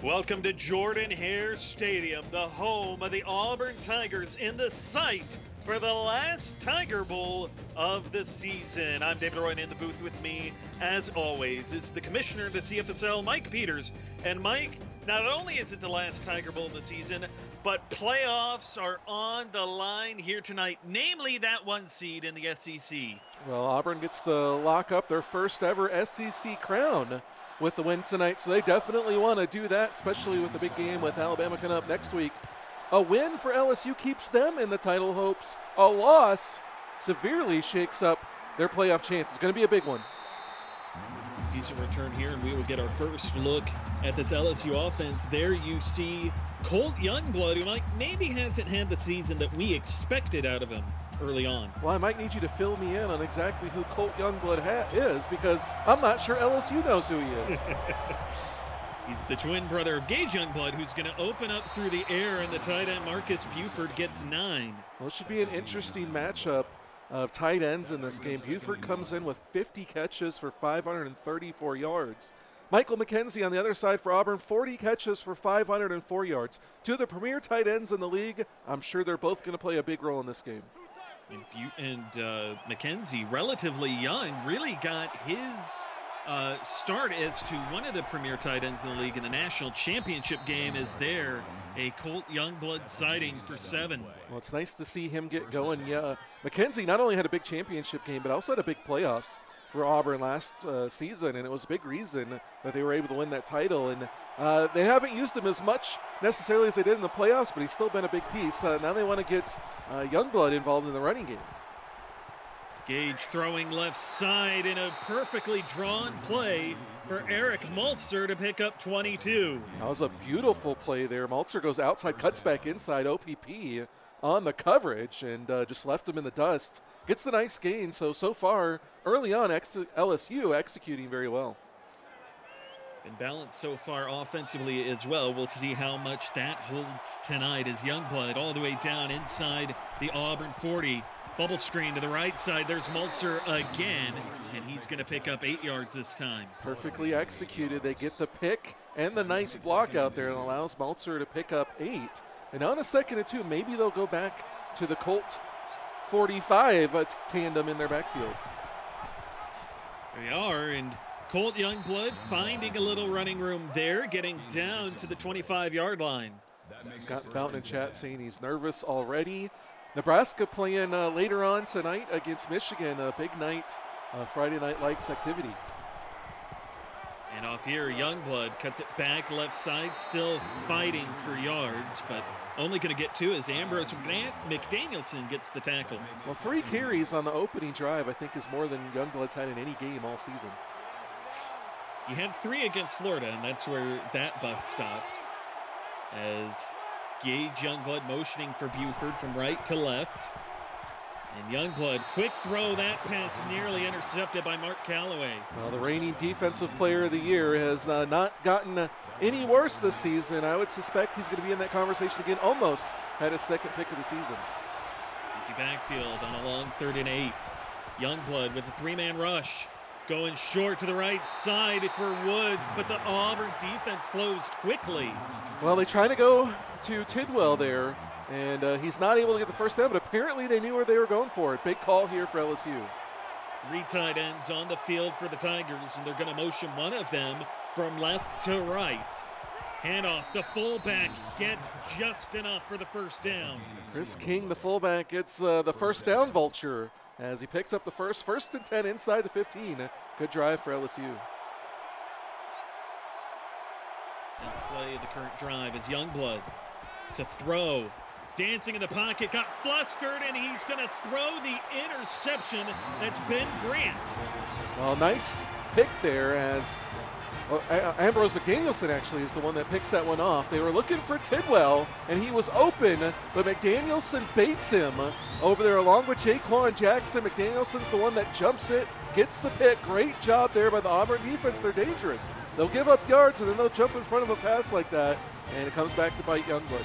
Welcome to Jordan-Hare Stadium, the home of the Auburn Tigers and the site for the last Tiger Bowl of the season. I'm David Roy, and in the booth with me, as always, is the commissioner of the Cfsl, Mike Peters. And Mike, not only is it the last Tiger Bowl of the season, but playoffs are on the line here tonight, namely that one seed in the SEC. Well, Auburn gets to lock up their first ever SEC crown with the win tonight, so they definitely want to do that, especially with the big game with Alabama coming up next week. A win for LSU keeps them in the title hopes. A loss severely shakes up their playoff chances. It's going to be a big one. Decent return here, and we will get our first look at this LSU offense. There you see Colt Youngblood, who maybe hasn't had the season that we expected out of him early on. Well, I might need you to fill me in on exactly who Colt Youngblood is, because I'm not sure LSU knows who he is. He's the twin brother of Gage Youngblood, who's going to open up through the air, and the tight end Marcus Buford gets 9. Well, it should be an interesting matchup of tight ends in this game. Buford comes in with 50 catches for 534 yards. Michael McKenzie on the other side for Auburn, 40 catches for 504 yards. Two of the premier tight ends in the league. I'm sure they're both going to play a big role in this game. And McKenzie, relatively young, really got his start as to one of the premier tight ends in the league in the national championship game. Is there a Colt Youngblood sighting for 7? Well, it's nice to see him get going. Yeah, McKenzie not only had a big championship game, but also had a big playoffs for Auburn last season, and it was a big reason that they were able to win that title. And they haven't used him as much necessarily as they did in the playoffs, but he's still been a big piece. Now they want to get Youngblood involved in the running game. Gage throwing left side in a perfectly drawn play for Eric Maltzer to pick up 22. That was a beautiful play there. Maltzer goes outside, cuts back inside, OPP on the coverage, and just left him in the dust. Gets the nice gain. So far, early on, LSU executing very well. And balanced so far offensively as well. We'll see how much that holds tonight as Youngblood all the way down inside the Auburn 40. Bubble screen to the right side. There's Maltzer again, and he's going to pick up 8 yards this time. Perfectly executed. They get the pick and the nice block out there, and allows Maltzer to pick up 8. And on a 2nd and 2, maybe they'll go back to the Colt 45 tandem in their backfield. There they are, and Colt Youngblood finding a little running room there, getting down to the 25-yard line. Scott Fountain in chat saying he's nervous already. Nebraska playing later on tonight against Michigan, a big night, Friday Night Lights activity. And off here, Youngblood cuts it back left side, still fighting for yards, but only going to get 2 as Ambrose McDanielson gets the tackle. Well, 3 carries on the opening drive, I think, is more than Youngblood's had in any game all season. He had 3 against Florida, and that's where that bus stopped. As Gage Youngblood motioning for Buford from right to left. And Youngblood, quick throw, that pass nearly intercepted by Mark Callaway. Well, the reigning defensive player of the year has not gotten any worse this season. I would suspect he's going to be in that conversation again. Almost had his 2nd pick of the season. Empty backfield on a long 3rd and 8. Youngblood with a 3-man rush. Going short to the right side for Woods, but the Auburn defense closed quickly. Well, they try to go to Tidwell there, and he's not able to get the first down, but apparently they knew where they were going for it. Big call here for LSU. 3 tight ends on the field for the Tigers, and they're going to motion one of them from left to right. Handoff, the fullback gets just enough for the first down. Chris King, the fullback, gets the first down vulture as he picks up the first and 10 inside the 15. Good drive for LSU. And play of the current drive is Youngblood to throw. Dancing in the pocket, got flustered, and he's going to throw the interception. That's Ben Grant. Well, nice pick there as Ambrose McDanielson actually is the one that picks that one off. They were looking for Tidwell, and he was open, but McDanielson baits him over there along with Jaquan Jackson. McDanielson's the one that jumps it, gets the pick. Great job there by the Auburn defense. They're dangerous. They'll give up yards, and then they'll jump in front of a pass like that, and it comes back to bite Youngblood. Their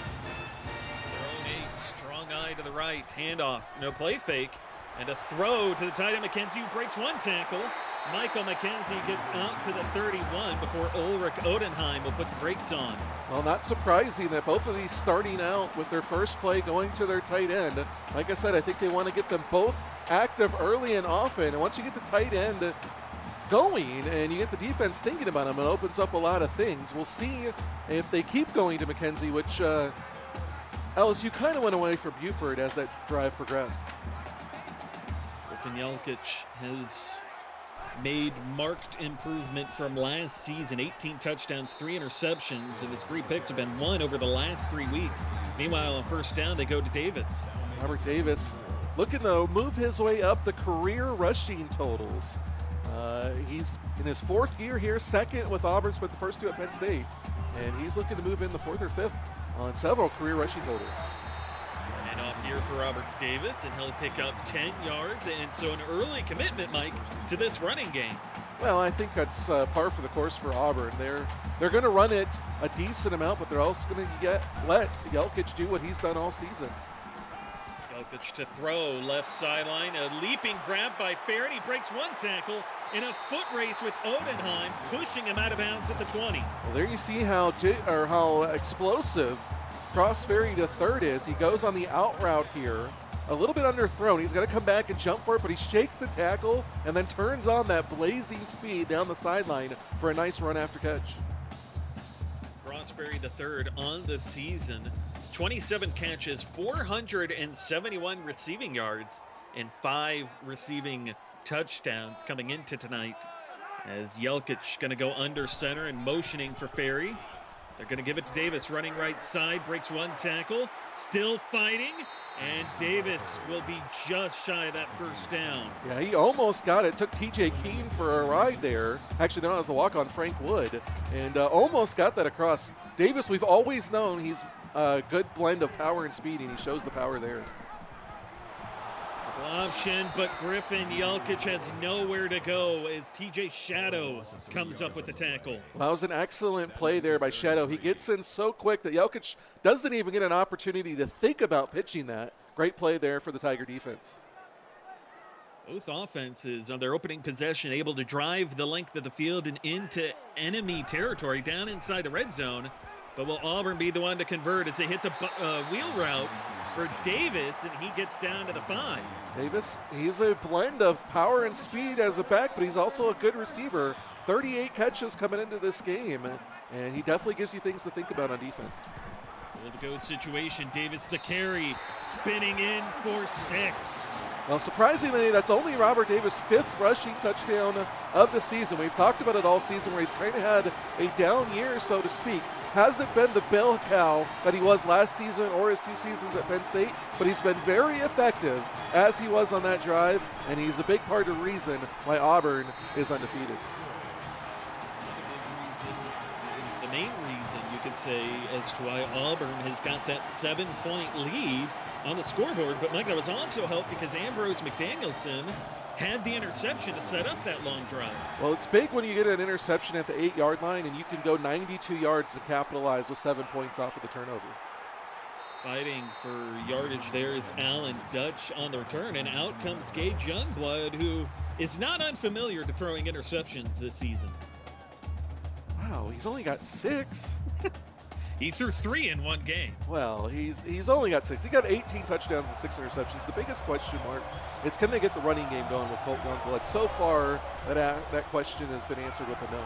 own 8, strong eye to the right, handoff, no play fake, and a throw to the tight end McKenzie, who breaks 1 tackle, Michael McKenzie gets out to the 31 before Ulrich Odenheim will put the brakes on. Well, not surprising that both of these starting out with their first play going to their tight end. Like I said, I think they want to get them both active early and often. And once you get the tight end going and you get the defense thinking about them, it opens up a lot of things. We'll see if they keep going to McKenzie, which LSU kind of went away from Buford as that drive progressed. Griffin Jelkic has made marked improvement from last season. 18 touchdowns, 3 interceptions, and his 3 picks have been won over the last 3 weeks. Meanwhile, on first down, they go to Davis. Robert Davis looking to move his way up the career rushing totals. He's in his 4th year here, 2nd with Auburn, spent the first 2 at Penn State, and he's looking to move in the 4th or 5th on several career rushing totals. And off here for Robert Davis, and he'll pick up 10 yards, and so an early commitment, Mike, to this running game. Well, I think that's par for the course for Auburn. They're going to run it a decent amount, but they're also going to let Jelkic do what he's done all season. Jelkic to throw, left sideline, a leaping grab by Fair, and he breaks 1 tackle in a foot race with Odenheim, pushing him out of bounds at the 20. Well, there you see how explosive Cross Ferry to third is. He goes on the out route here, a little bit underthrown. He's got to come back and jump for it, but he shakes the tackle and then turns on that blazing speed down the sideline for a nice run after catch. Cross Ferry the third on the season. 27 catches, 471 receiving yards, and 5 receiving touchdowns coming into tonight. As Jelkic going to go under center and motioning for Ferry. They're going to give it to Davis, running right side, breaks 1 tackle, still fighting, and Davis will be just shy of that first down. Yeah, he almost got it. Took TJ Keene for a ride there. Actually, no, it was the walk on Frank Wood, and almost got that across. Davis, we've always known he's a good blend of power and speed, and he shows the power there. Triple option, but Griffin Jelkic has nowhere to go as TJ Shadow comes up with the tackle. Well, that was an excellent play there by Shadow. He gets in so quick that Jelkic doesn't even get an opportunity to think about pitching that. Great play there for the Tiger defense. Both offenses on their opening possession able to drive the length of the field and into enemy territory down inside the red zone. But will Auburn be the one to convert as they hit the wheel route for Davis, and he gets down to the 5. Davis, he's a blend of power and speed as a back, but he's also a good receiver. 38 catches coming into this game, and he definitely gives you things to think about on defense. Goal-to-go situation, Davis the carry, spinning in for 6. Well, surprisingly, that's only Robert Davis' 5th rushing touchdown of the season. We've talked about it all season where he's kind of had a down year, so to speak. Hasn't been the bell cow that he was last season or his 2 seasons at Penn State, but he's been very effective as he was on that drive, and he's a big part of the reason why Auburn is undefeated. The main reason, you could say, as to why Auburn has got that 7-point lead on the scoreboard. But, Mike, that was also helped because Ambrose McDanielson had the interception to set up that long drive. Well, it's big when you get an interception at the 8-yard line and you can go 92 yards to capitalize with 7 points off of the turnover. Fighting for yardage there is Alan Dutch on the return, and out comes Gage Youngblood, who is not unfamiliar to throwing interceptions this season. Wow, he's only got 6. He threw 3 in 1 game. Well, he's only got 6. He got 18 touchdowns and 6 interceptions. The biggest question mark is, can they get the running game going with Colt Youngblood? So far, that question has been answered with a no.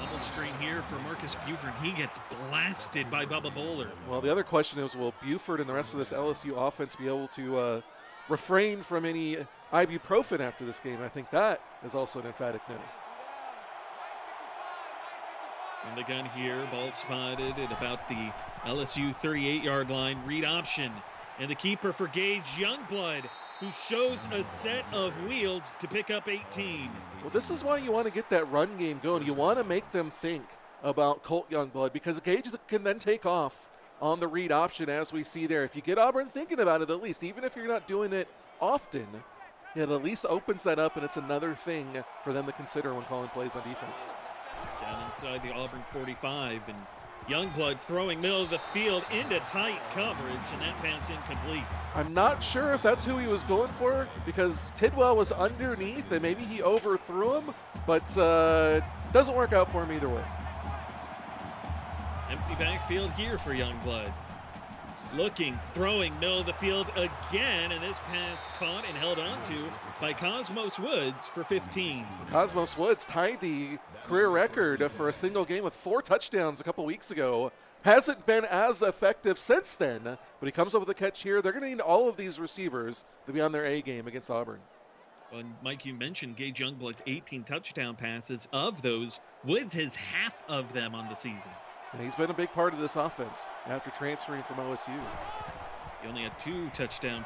Double screen here for Marcus Buford. He gets blasted by Bubba Bowler. Well, the other question is, will Buford and the rest of this LSU offense be able to refrain from any ibuprofen after this game? I think that is also an emphatic no. In the gun here, ball spotted at about the LSU 38-yard line. Read option, and the keeper for Gage Youngblood, who shows a set of wheels to pick up 18. Well, this is why you want to get that run game going. You want to make them think about Colt Youngblood, because Gage can then take off on the read option, as we see there. If you get Auburn thinking about it, at least, even if you're not doing it often, it at least opens that up, and it's another thing for them to consider when calling plays on defense. Down inside the Auburn 45, and Youngblood throwing middle of the field into tight coverage, and that pass incomplete. I'm not sure if that's who he was going for because Tidwell was underneath and maybe he overthrew him, but doesn't work out for him either way. Empty backfield here for Youngblood. Looking, throwing middle of the field again, and this pass caught and held on to by Cosmos Woods for 15. Cosmos Woods tied the career record for a single game with 4 touchdowns a couple weeks ago. Hasn't been as effective since then, but he comes up with a catch here. They're going to need all of these receivers to be on their A game against Auburn. Well, Mike, you mentioned Gage Youngblood's 18 touchdown passes. Of those, Woods has half of them on the season. And he's been a big part of this offense after transferring from OSU. He only had 2 touchdown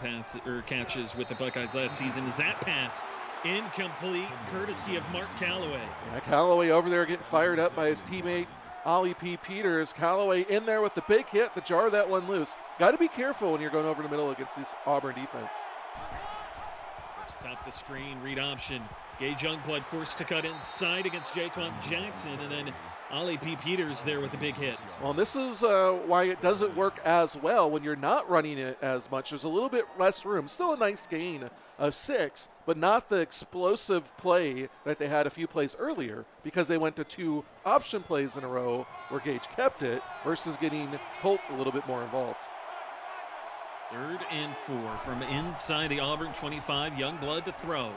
catches with the Buckeyes last season. Is that pass incomplete, courtesy of Mark Callaway? Yeah, Callaway over there getting fired up by his teammate, Ollie P. Peters. Callaway in there with the big hit to jar that one loose. Got to be careful when you're going over the middle against this Auburn defense. First top of the screen, read option. Gage Youngblood forced to cut inside against Jaquan Jackson, and then Ollie P. Peters there with a big hit. Well, this is why it doesn't work as well when you're not running it as much. There's a little bit less room. Still a nice gain of 6, but not the explosive play that they had a few plays earlier because they went to 2 option plays in a row where Gage kept it versus getting Colt a little bit more involved. 3rd and 4 from inside the Auburn 25. Youngblood to throw.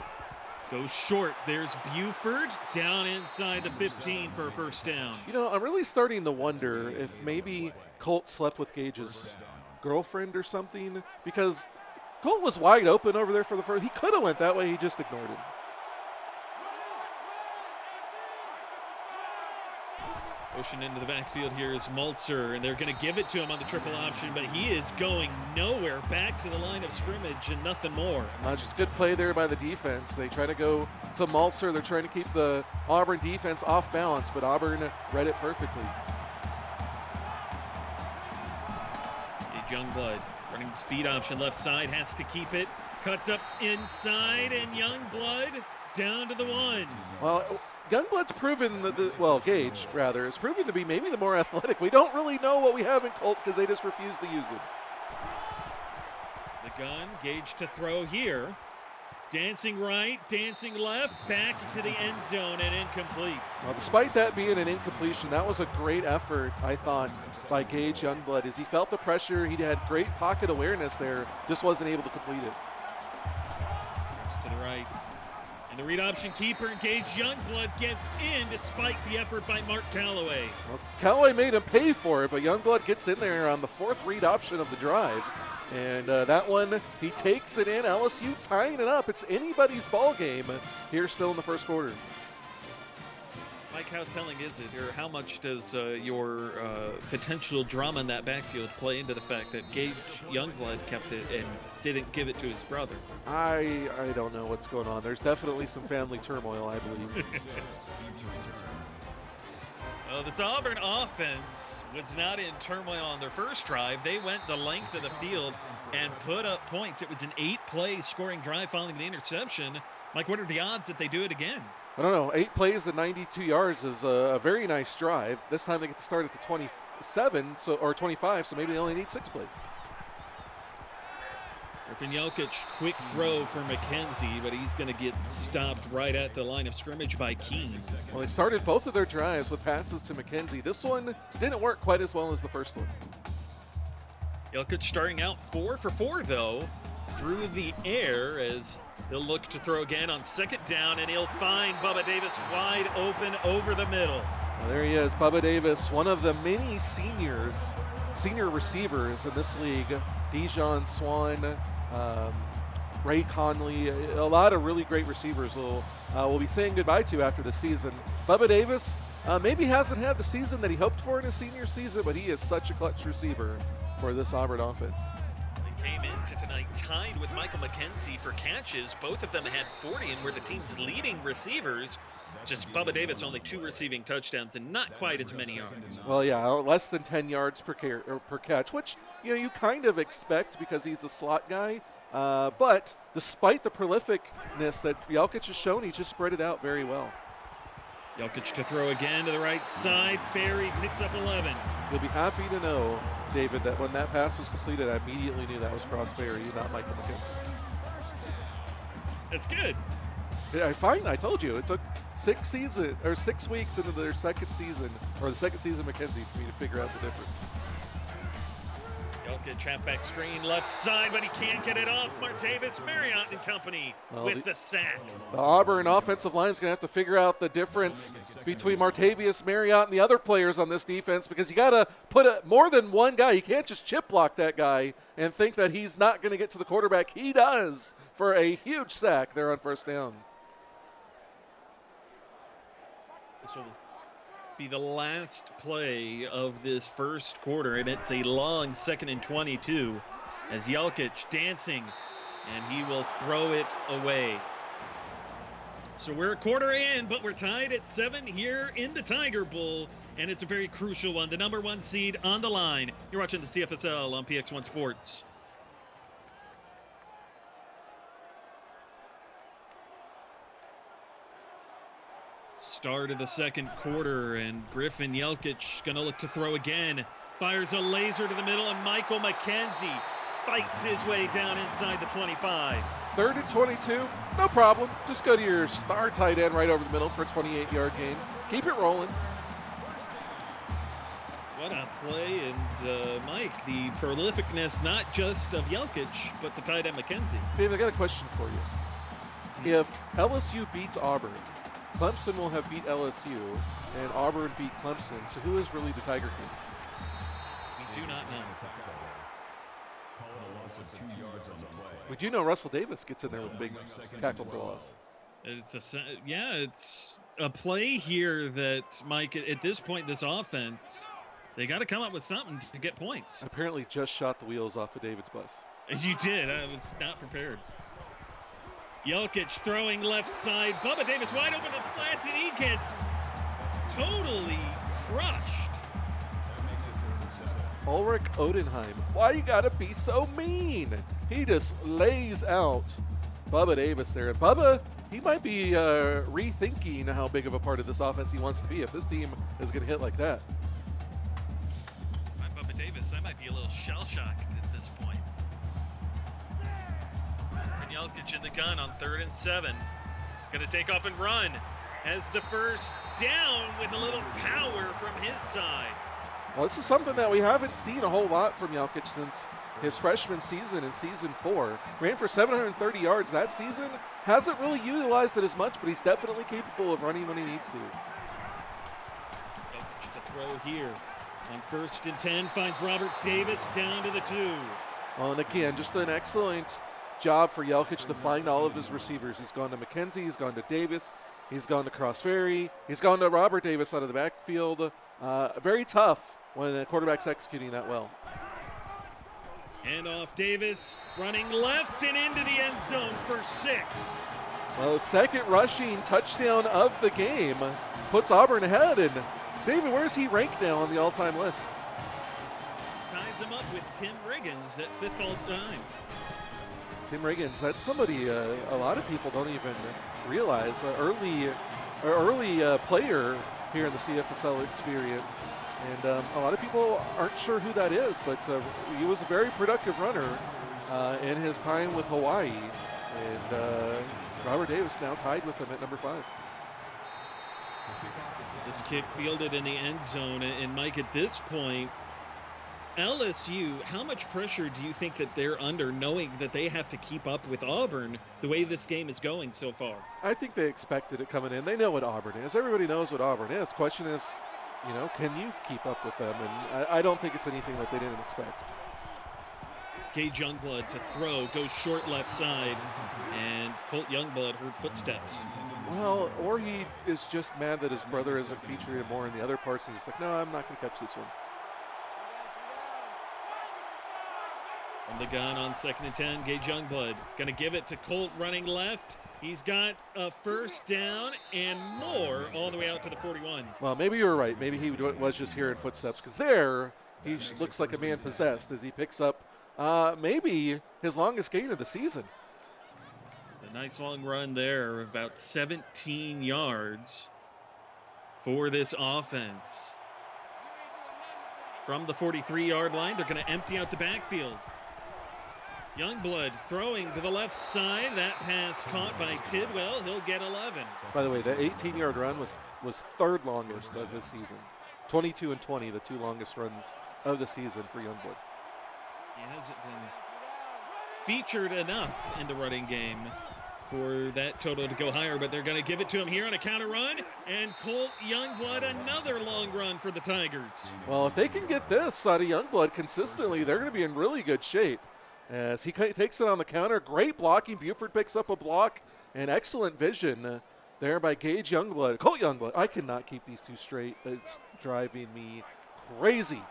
Goes short. There's Buford down inside the 15 for a first down. You know, I'm really starting to wonder if maybe Colt slept with Gage's girlfriend or something because Colt was wide open over there for the first. He could have went that way. He just ignored him. Pushing into the backfield here is Maltzer, and they're going to give it to him on the triple option, but he is going nowhere. Back to the line of scrimmage and nothing more. Just good play there by the defense. They try to go to Maltzer. They're trying to keep the Auburn defense off balance, but Auburn read it perfectly. Youngblood running the speed option left side, has to keep it. Cuts up inside, and Youngblood down to the 1. Well, Youngblood's proven, Gage, rather, is proven to be maybe the more athletic. We don't really know what we have in Colt because they just refuse to use it. The gun, Gage to throw here. Dancing right, dancing left, back to the end zone and incomplete. Well, despite that being an incompletion, that was a great effort, I thought, by Gage Youngblood. As he felt the pressure, he had great pocket awareness there, just wasn't able to complete it. Trips to the right. And the read option keeper, Gage Youngblood, gets in despite the effort by Mark Callaway. Well, Callaway made him pay for it, but Youngblood gets in there on the 4th read option of the drive. And that one, he takes it in. LSU tying it up. It's anybody's ball game here still in the first quarter. Mike, how telling is it, or how much does your potential drama in that backfield play into the fact that Gage Youngblood kept it and didn't give it to his brother? I don't know what's going on. There's definitely some family turmoil, I believe. Well, this Auburn offense was not in turmoil on their first drive. They went the length of the field and put up points. It was an 8-play scoring drive following the interception. Mike, what are the odds that they do it again? I don't know. 8 plays and 92 yards is a very nice drive. This time they get to start at the 27 or 25, so maybe they only need 6 plays. Griffin Jokic, quick throw for McKenzie, but he's going to get stopped right at the line of scrimmage by Keene. Well, they started both of their drives with passes to McKenzie. This one didn't work quite as well as the first one. Jokic starting out 4 for 4, though, through the air as he'll look to throw again on 2nd down, and he'll find Bubba Davis wide open over the middle. Well, there he is, Bubba Davis, one of the many senior receivers in this league. Dijon Swan, Ray Conley, a lot of really great receivers we'll be saying goodbye to after the season. Bubba Davis maybe hasn't had the season that he hoped for in his senior season, but he is such a clutch receiver for this Auburn offense. They came into tonight tied with Michael McKenzie for catches. Both of them had 40 and were the team's leading receivers. Just Bubba Davis only 2 receiving touchdowns and not quite as many yards. Well, yeah, less than 10 yards per catch, which you kind of expect because he's a slot guy. But despite the prolificness that Jokic has shown, he just spread it out very well. Jelkic to throw again to the right side. Ferry picks up 11. You'll be happy to know, David, that when that pass was completed, I immediately knew that was Cross Ferry, not Michael McKenzie. That's good. Yeah, fine. I told you. It took 6 weeks into their second season, or the second season McKenzie, for me to figure out the difference. Jelkic halfback screen left side, but he can't get it off. Martavis Marriott and company with the sack. The Auburn offensive line is going to have to figure out the difference between Martavius Marriott and the other players on this defense, because you got to put more than one guy. You can't just chip block that guy and think that he's not going to get to the quarterback. He does for a huge sack there on first down. This will be the last play of this first quarter, and it's a long 2nd and 22 as Jelkic dancing, and he will throw it away. So we're a quarter in, but we're tied at 7 here in the Tiger Bowl, and it's a very crucial one. The number 1 seed on the line. You're watching the Cfsl on PX1 Sports. Start of the second quarter, and Griffin Jelkic going to look to throw again. Fires a laser to the middle, and Michael McKenzie fights his way down inside the 25. 3rd and 22, no problem. Just go to your star tight end right over the middle for a 28-yard gain. Keep it rolling. What a play, and Mike, the prolificness not just of Jelkic, but the tight end McKenzie. Dave, I got a question for you. If LSU beats Auburn, Clemson will have beat LSU, and Auburn beat Clemson. So who is really the Tiger King? We do not know. We do know Russell Davis gets in there with a big tackle for loss. It's a play here that, Mike, at this point, this offense, they got to come up with something to get points. Apparently just shot the wheels off of David's bus. You did. I was not prepared. Jelkic throwing left side. Bubba Davis wide open to the flats, and he gets totally crushed. Ulrich Odenheim, why you gotta be so mean? He just lays out Bubba Davis there. And Bubba, he might be rethinking how big of a part of this offense he wants to be if this team is going to hit like that. My Bubba Davis, I might be a little shell-shocked at this point. Jelkic in the gun on 3rd and 7. Going to take off and run. Has the first down with a little power from his side. Well, this is something that we haven't seen a whole lot from Jelkic since his freshman season in season 4. Ran for 730 yards that season. Hasn't really utilized it as much, but he's definitely capable of running when he needs to. Jelkic to throw here. On 1st and 10, finds Robert Davis down to the 2. Well, and again, just an excellent job for Jelkic to find all of his receivers. He's gone to McKenzie, he's gone to Davis, he's gone to Cross Ferry, he's gone to Robert Davis out of the backfield. Very tough when a quarterback's executing that well. Hand off Davis, running left and into the end zone for 6. Well, second rushing touchdown of the game puts Auburn ahead. And David, where's he ranked now on the all-time list? Ties him up with Tim Riggins at 5th all-time. Tim Riggins, that's somebody a lot of people don't even realize. Early player here in the CFSL experience. And a lot of people aren't sure who that is, but he was a very productive runner in his time with Hawaii. And Robert Davis now tied with him at number 5. This kick fielded in the end zone. And Mike, at this point, LSU, how much pressure do you think that they're under, knowing that they have to keep up with Auburn the way this game is going so far? I think they expected it coming in. They know what Auburn is. Everybody knows what Auburn is. The question is, can you keep up with them? And I don't think it's anything that they didn't expect. Gage Youngblood to throw, goes short left side, and Colt Youngblood heard footsteps. Well, or he is just mad that his brother isn't featured more in the other parts, and he's like, no, I'm not going to catch this one. From the gun on 2nd and 10, Gage Youngblood going to give it to Colt running left. He's got a first down and more all the way out to the 41. Well, maybe you were right. Maybe he was just hearing footsteps, because there he looks like a man possessed as he picks up maybe his longest gain of the season. A nice long run there, about 17 yards. for this offense. From the 43-yard line, they're going to empty out the backfield. Youngblood throwing to the left side. That pass caught by Tidwell. He'll get 11. By the way, that 18-yard run was third longest of his season. 22 and 20, the two longest runs of the season for Youngblood. He hasn't been featured enough in the running game for that total to go higher, but they're going to give it to him here on a counter run, and Colt Youngblood, another long run for the Tigers. Well, if they can get this out of Youngblood consistently, they're going to be in really good shape. As he takes it on the counter, great blocking. Buford picks up a block, and excellent vision there by Gage Youngblood. Colt Youngblood. I cannot keep these two straight. It's driving me crazy.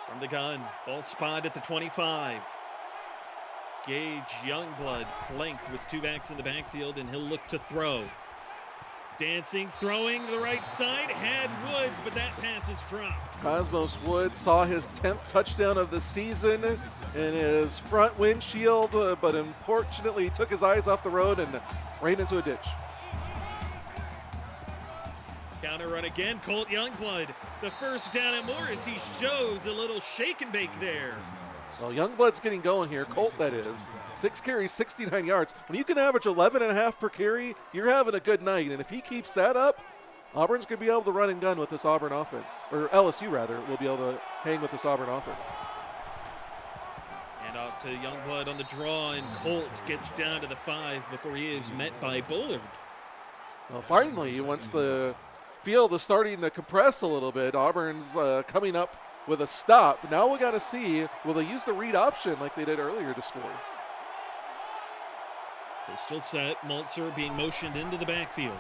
From the gun, ball spotted at the 25. Gage Youngblood flanked with two backs in the backfield, and he'll look to throw. Dancing, throwing to the right side, had Woods, but that pass is dropped. Cosmos Woods saw his 10th touchdown of the season in his front windshield, but unfortunately he took his eyes off the road and ran into a ditch. Counter run again, Colt Youngblood. The first down at Morris, he shows a little shake and bake there. Well, Youngblood's getting going here. Colt, that is. 6 carries, 69 yards. When you can average 11.5 per carry, you're having a good night. And if he keeps that up, Auburn's going to be able to run and gun with this Auburn offense. Or LSU, rather, will be able to hang with this Auburn offense. And off to Youngblood on the draw, and Colt gets down to the 5 before he is met by Bullard. Well, finally, once the field is starting to compress a little bit, Auburn's coming up with a stop. Now we got to see, will they use the read option like they did earlier to score? Pistol set, Maltzer being motioned into the backfield.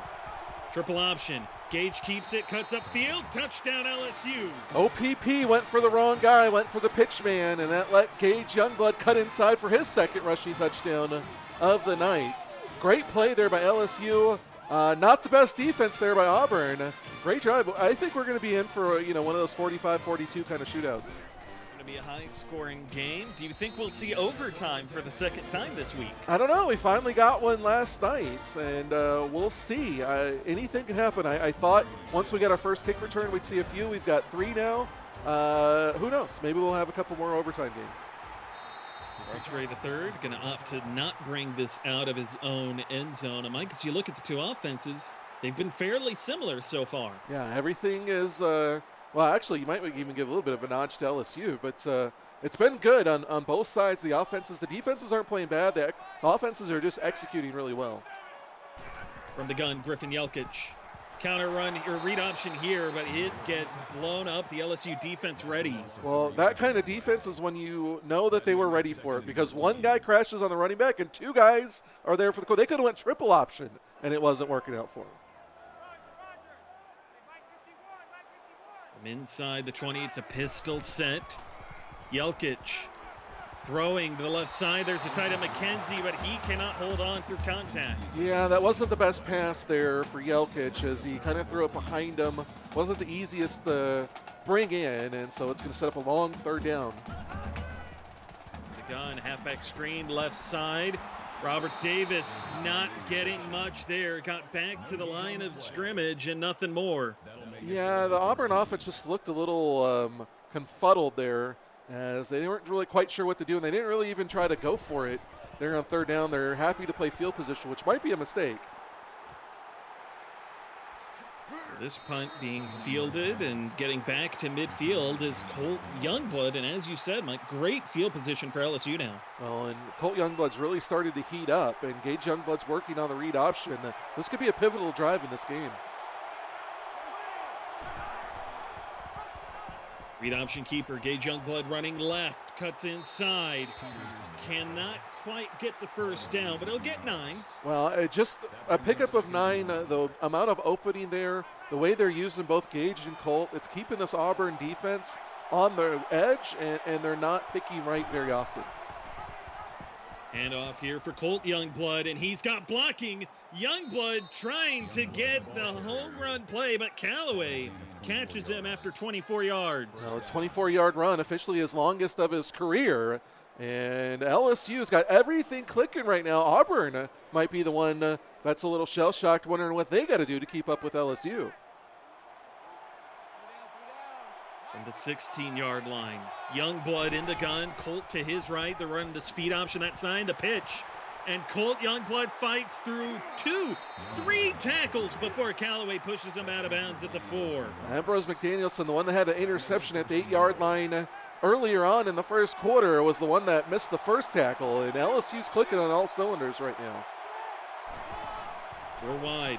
Triple option, Gage keeps it, cuts upfield, touchdown LSU. OPP went for the wrong guy, went for the pitch man, and that let Gage Youngblood cut inside for his second rushing touchdown of the night. Great play there by LSU. Not the best defense there by Auburn. Great drive. I think we're going to be in for one of those 45-42 kind of shootouts. Going to be a high-scoring game. Do you think we'll see overtime for the second time this week? I don't know. We finally got one last night, and we'll see. Anything can happen. I thought once we got our first kick return, we'd see a few. We've got 3 now. Who knows? Maybe we'll have a couple more overtime games. Bryce Ray III going to opt to not bring this out of his own end zone. And Mike, as you look at the two offenses, they've been fairly similar so far. Yeah, everything is, well, actually, you might even give a little bit of a nod to LSU, but it's been good on both sides. The offenses, the defenses aren't playing bad. The offenses are just executing really well. From the gun, Griffin Yelkic. Counter run or read option here, but it gets blown up. The LSU defense ready. Well, that kind of defense is when you know that they were ready for it, because one guy crashes on the running back and 2 guys are there for the goal. They could have went triple option, and it wasn't working out for them. From inside the 20, it's a pistol set. Yelkic throwing to the left side. There's a tight end, McKenzie, but he cannot hold on through contact. Yeah, that wasn't the best pass there for Yelkic, as he kind of threw it behind him. Wasn't the easiest to bring in, and so it's going to set up a long third down. The gun, halfback screen, left side. Robert Davis not getting much there. Got back to the line of scrimmage and nothing more. Yeah, the Auburn offense just looked a little confuddled there, as they weren't really quite sure what to do, and they didn't really even try to go for it. They're on third down. They're happy to play field position, which might be a mistake. This punt being fielded and getting back to midfield is Colt Youngblood, and as you said, Mike, great field position for LSU now. Well, and Colt Youngblood's really started to heat up, and Gage Youngblood's working on the read option. This could be a pivotal drive in this game. Read option keeper, Gage Youngblood running left, cuts inside. Cannot quite get the first down, but he'll get 9. Well, just a pickup of 9, the amount of opening there, the way they're using both Gage and Colt, it's keeping this Auburn defense on the edge, and they're not picking right very often. Hand off here for Colt Youngblood, and he's got blocking. Youngblood trying to get the home run play, but Callaway catches him after 24 yards. Well, a 24-yard run, officially his longest of his career, And LSU's got everything clicking right now. Auburn might be the one that's a little shell-shocked, wondering what they got to do to keep up with LSU. From the 16-yard line, Youngblood in the gun. Colt to his right. They're running the speed option that side. The pitch. And Colt Youngblood fights through 3 tackles before Callaway pushes him out of bounds at the 4. Ambrose McDanielson, the one that had an interception at the 8-yard line earlier on in the first quarter, was the one that missed the first tackle. And LSU's clicking on all cylinders right now. 4 wide.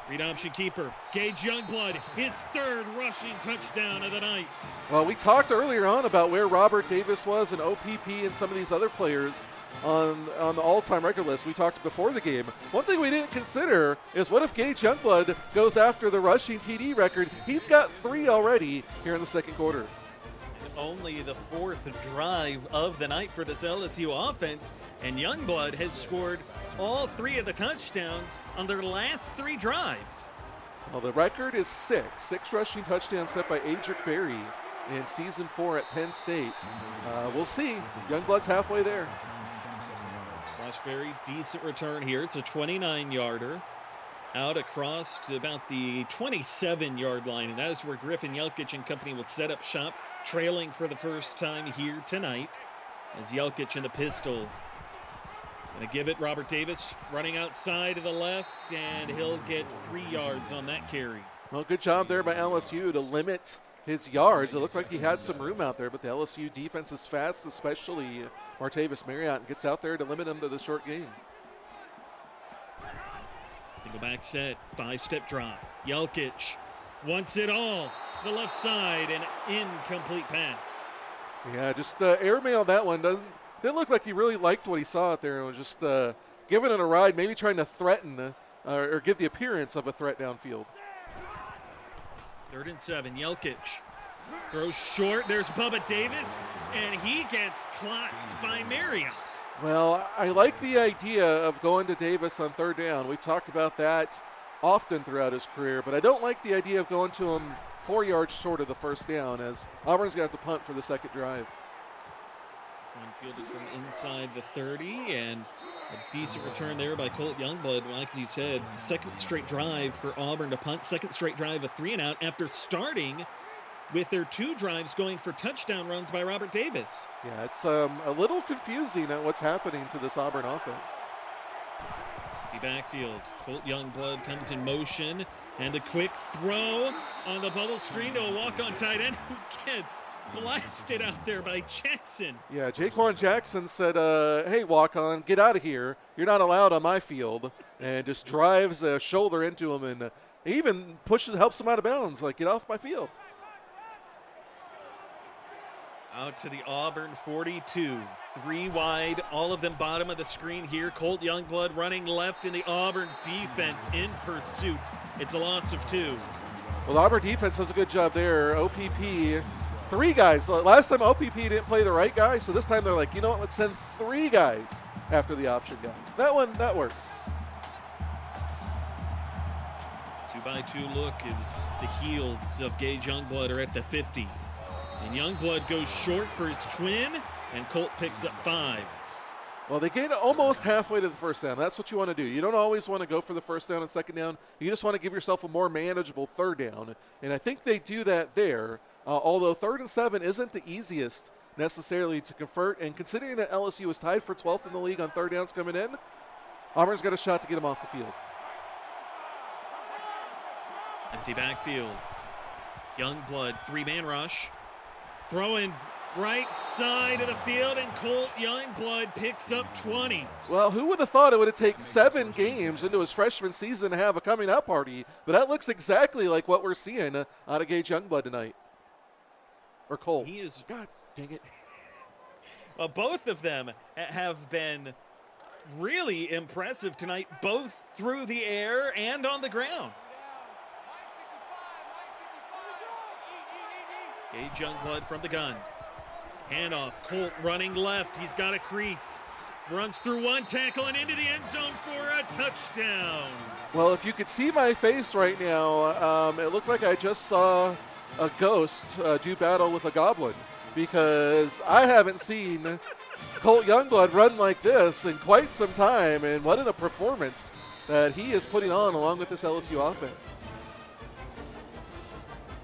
Read option keeper. Gage Youngblood, his 3rd rushing touchdown of the night. Well, we talked earlier on about where Robert Davis was and OPP and some of these other players on the all-time record list. We talked before the game. One thing we didn't consider is what if Gage Youngblood goes after the rushing TD record? He's got 3 already here in the second quarter. And only the 4th drive of the night for this LSU offense, and Youngblood has scored all 3 of the touchdowns on their last 3 drives. Well, the record is 6 rushing touchdowns set by Adric Berry in season 4 at Penn State. We'll see. Youngblood's halfway there. Slash very decent return here. It's a 29-yarder out across to about the 27-yard line, and that is where Griffin Jelkic and company will set up shop, trailing for the first time here tonight as Jelkic in the pistol. Gonna give it Robert Davis running outside to the left, and he'll get 3 yards on that carry. Well, good job there by LSU to limit his yards. It looked like he had some room out there, but the LSU defense is fast, especially Martavis Marriott gets out there to limit him to the short game. Single back set, 5-step drop. Jelkic wants it all. The left side, an incomplete pass. Yeah, just airmailed that one. Didn't look like he really liked what he saw out there and was just giving it a ride, maybe trying to threaten or give the appearance of a threat downfield. 3rd and 7, Jelkic throws short. There's Bubba Davis, and he gets clocked by Marriott. Well, I like the idea of going to Davis on 3rd down. We talked about that often throughout his career, but I don't like the idea of going to him 4 yards short of the 1st down, as Auburn's going to have to punt for the 2nd drive. This one fielded from inside the 30, and a decent return there by Colt Youngblood. Like he said, 2nd straight drive for Auburn to punt, 2nd straight drive of 3-and-out after starting with their 2 drives going for touchdown runs by Robert Davis. Yeah, it's a little confusing at what's happening to this Auburn offense. The backfield, Colt Youngblood comes in motion, and a quick throw on the bubble screen to a walk-on tight end who gets blasted out there by Jackson. Yeah, Jaquan Jackson said, hey, walk-on, get out of here. You're not allowed on my field. And just drives a shoulder into him and even helps him out of bounds, like, get off my field. Out to the Auburn 42, 3 wide, all of them bottom of the screen here. Colt Youngblood running left in the Auburn defense in pursuit. It's a loss of 2. Well, the Auburn defense does a good job there. OPP, 3 guys. Last time OPP didn't play the right guy, so this time they're like, you know what, let's send 3 guys after the option guy. That works. 2-by-2 look is the heels of Gage Youngblood are at the 50. And Youngblood goes short for his twin, and Colt picks up 5. Well, they get almost halfway to the 1st down. That's what you want to do. You don't always want to go for the 1st down and 2nd down. You just want to give yourself a more manageable 3rd down. And I think they do that there, although 3rd and 7 isn't the easiest necessarily to convert. And considering that LSU is tied for 12th in the league on 3rd downs coming in, Auburn's got a shot to get them off the field. Empty backfield. Youngblood, 3-man rush. Throwing right side of the field, and Colt Youngblood picks up 20. Well, who would have thought it would have taken 7 games into his freshman season to have a coming out party? But that looks exactly like what we're seeing out of Gage Youngblood tonight. Or Colt. He is. God dang it. Well, both of them have been really impressive tonight, both through the air and on the ground. Gage Youngblood from the gun. Handoff, Colt running left. He's got a crease. Runs through 1 tackle and into the end zone for a touchdown. Well, if you could see my face right now, it looked like I just saw a ghost do battle with a goblin, because I haven't seen Colt Youngblood run like this in quite some time, and what a performance that he is putting on along with this LSU offense.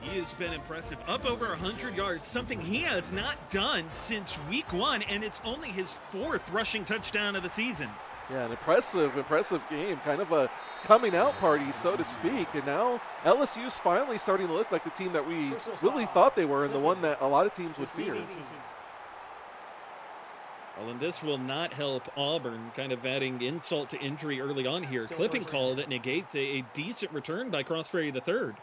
He has been impressive. Up over 100 yards, something he has not done since week 1, and it's only his 4th rushing touchdown of the season. Yeah, an impressive game, kind of a coming out party, so to speak. And now LSU's finally starting to look like the team that we really thought they were and the one that a lot of teams would fear. Well, and this will not help Auburn, kind of adding insult to injury early on here. Clipping call that negates a decent return by Crossferry III.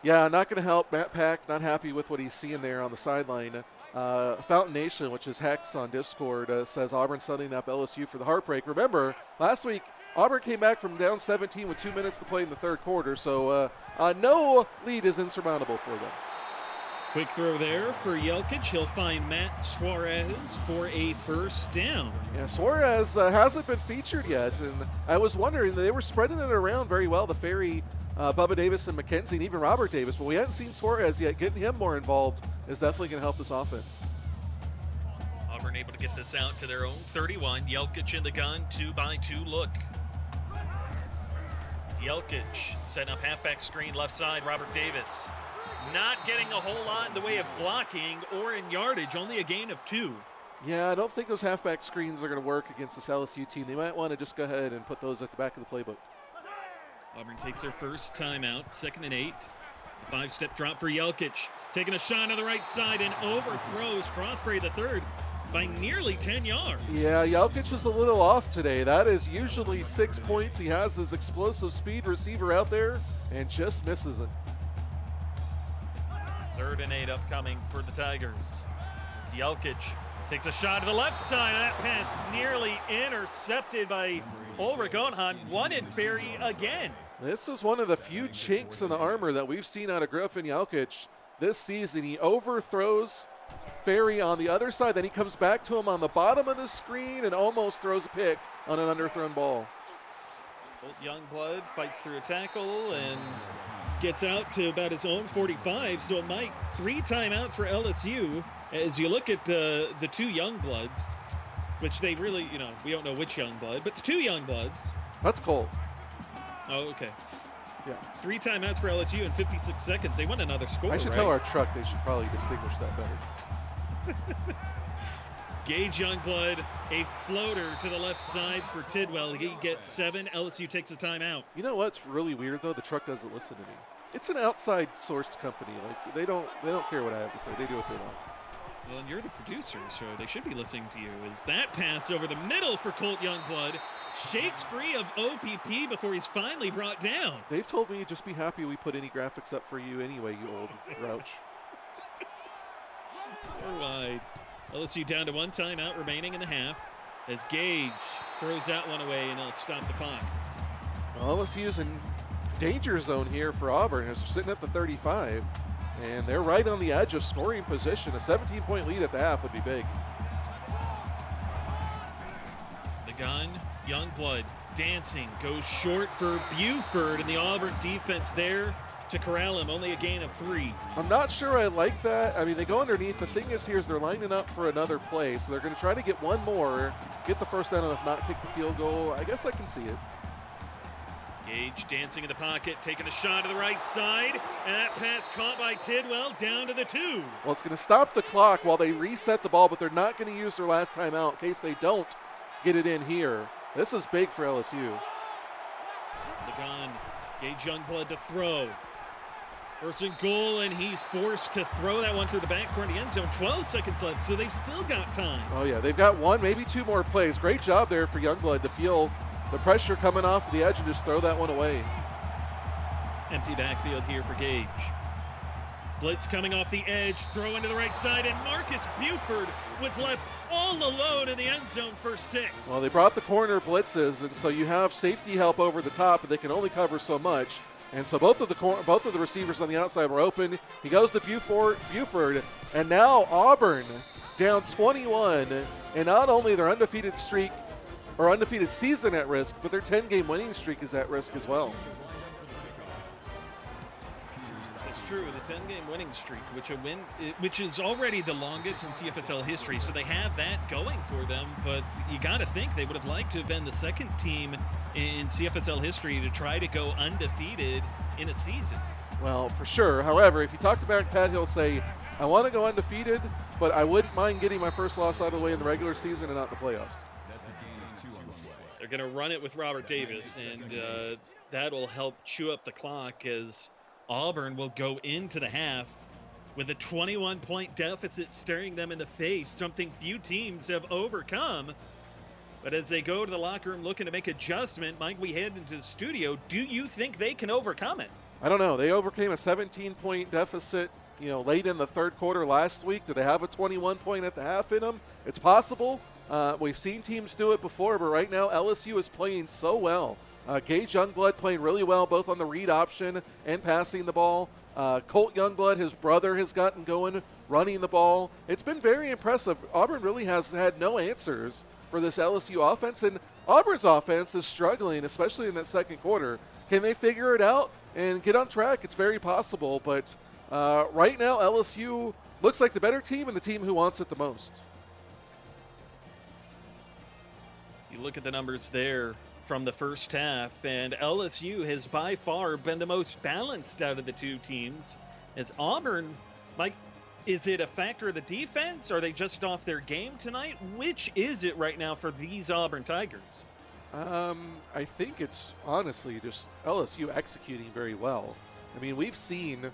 Yeah, not going to help. Matt Pack not happy with what he's seeing there on the sideline. Fountain Nation, which is Hex on Discord, says Auburn setting up LSU for the heartbreak. Remember, last week Auburn came back from down 17 with 2 minutes to play in the third quarter, so no lead is insurmountable for them. Quick throw there for Jelkic. He'll find Matt Suarez for a first down. Yeah, Suarez hasn't been featured yet, and I was wondering, they were spreading it around very well, the Ferry, Bubba Davis and McKenzie, and even Robert Davis, but we hadn't seen Suarez yet. Getting him more involved is definitely going to help this offense. Auburn able to get this out to their own 31. Jelkic in the gun, 2-by-2 look. It's Jelkic setting up halfback screen left side. Robert Davis not getting a whole lot in the way of blocking or in yardage, only a gain of 2. Yeah, I don't think those halfback screens are going to work against this LSU team. They might want to just go ahead and put those at the back of the playbook. Auburn takes their first timeout, 2nd and 8. A 5-step drop for Jelkic, taking a shot on the right side and overthrows Crossferry III by nearly 10 yards. Yeah, Jelkic is a little off today. That is usually 6 points. He has his explosive speed receiver out there and just misses it. 3rd and 8 upcoming for the Tigers. It's Jelkic. Takes a shot to the left side. That pass nearly intercepted by Ulrich Onhan. Wanted Ferry again. This is one of the few chinks in the armor that we've seen out of Griffin Jelkic this season. He overthrows Ferry on the other side. Then he comes back to him on the bottom of the screen and almost throws a pick on an underthrown ball. Colt Youngblood fights through a tackle and gets out to about his own 45. So, Mike, 3 timeouts for LSU. As you look at the 2 Youngbloods, which they really, we don't know which Youngblood, but the 2 Youngbloods. That's Colt. Oh, okay. Yeah. 3 timeouts for LSU in 56 seconds. They want another score, I should tell our truck they should probably distinguish that better. Gage Youngblood, a floater to the left side for Tidwell. He gets 7. LSU takes a timeout. You know what's really weird, though? The truck doesn't listen to me. It's an outside sourced company. Like they don't care what I have to say. They do what they want. Well, and you're the producer, so they should be listening to you. Is that pass over the middle for Colt Youngblood? Shakes free of OPP before he's finally brought down. They've told me just be happy we put any graphics up for you anyway, you old grouch. Go wide. LSU down to 1 timeout remaining in the half as Gage throws that one away and it'll stop the clock. Well, LSU's in danger zone here for Auburn as they're sitting at the 35. And they're right on the edge of scoring position. A 17-point lead at the half would be big. The gun, Youngblood dancing, goes short for Buford, and the Auburn defense there to corral him. Only a gain of 3. I'm not sure I like that. I mean, they go underneath. The thing is here is they're lining up for another play, so they're going to try to get one more, get the first down, and if not, kick the field goal. I guess I can see it. Gage dancing in the pocket, taking a shot to the right side, and that pass caught by Tidwell down to the 2. Well, it's going to stop the clock while they reset the ball, but they're not going to use their last timeout in case they don't get it in here. This is big for LSU. The gun, Gage Youngblood to throw. First and goal, and he's forced to throw that one through the back corner of the end zone. 12 seconds left, so they've still got time. Oh, yeah, they've got 1, maybe 2 more plays. Great job there for Youngblood to feel the pressure coming off the edge and just throw that one away. Empty backfield here for Gage. Blitz coming off the edge, throw into the right side, and Marcus Buford was left all alone in the end zone for 6. Well, they brought the corner blitzes, and so you have safety help over the top, but they can only cover so much. And so both of the receivers on the outside were open. He goes to Buford, and now Auburn down 21, and not only their undefeated streak or undefeated season at risk, but their 10-game winning streak is at risk as well. It's true. The 10-game winning streak, which is already the longest in CFSL history, so they have that going for them. But you got to think they would have liked to have been the second team in CFSL history to try to go undefeated in a season. Well, for sure. However, if you talk to Barrett Pat, he'll say, I want to go undefeated, but I wouldn't mind getting my first loss out of the way in the regular season and not the playoffs. They're going to run it with Robert Davis, and that'll help chew up the clock as Auburn will go into the half with a 21-point deficit staring them in the face, something few teams have overcome. But as they go to the locker room looking to make adjustment, Mike, we head into the studio. Do you think they can overcome it? I don't know. They overcame a 17-point deficit, late in the third quarter last week. Do they have a 21-point at the half in them? It's possible. We've seen teams do it before, but right now LSU is playing so well. Gage Youngblood playing really well, both on the read option and passing the ball. Colt Youngblood, his brother, has gotten going, running the ball. It's been very impressive. Auburn really has had no answers for this LSU offense, and Auburn's offense is struggling, especially in that second quarter. Can they figure it out and get on track? It's very possible, but right now LSU looks like the better team and the team who wants it the most. You look at the numbers there from the first half, and LSU has by far been the most balanced out of the two teams. As Auburn, Mike, is it a factor of the defense? Are they just off their game tonight? Which is it right now for these Auburn Tigers? I think it's honestly just LSU executing very well. I mean, we've seen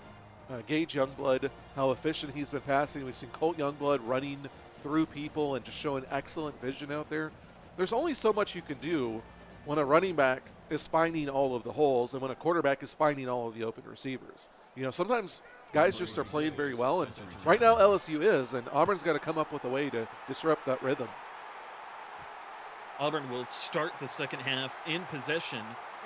Gage Youngblood, how efficient he's been passing. We've seen Colt Youngblood running through people and just showing excellent vision out there. There's only so much you can do when a running back is finding all of the holes and when a quarterback is finding all of the open receivers. Sometimes guys just are playing very well, and right now LSU is, and Auburn's got to come up with a way to disrupt that rhythm. Auburn will start the second half in possession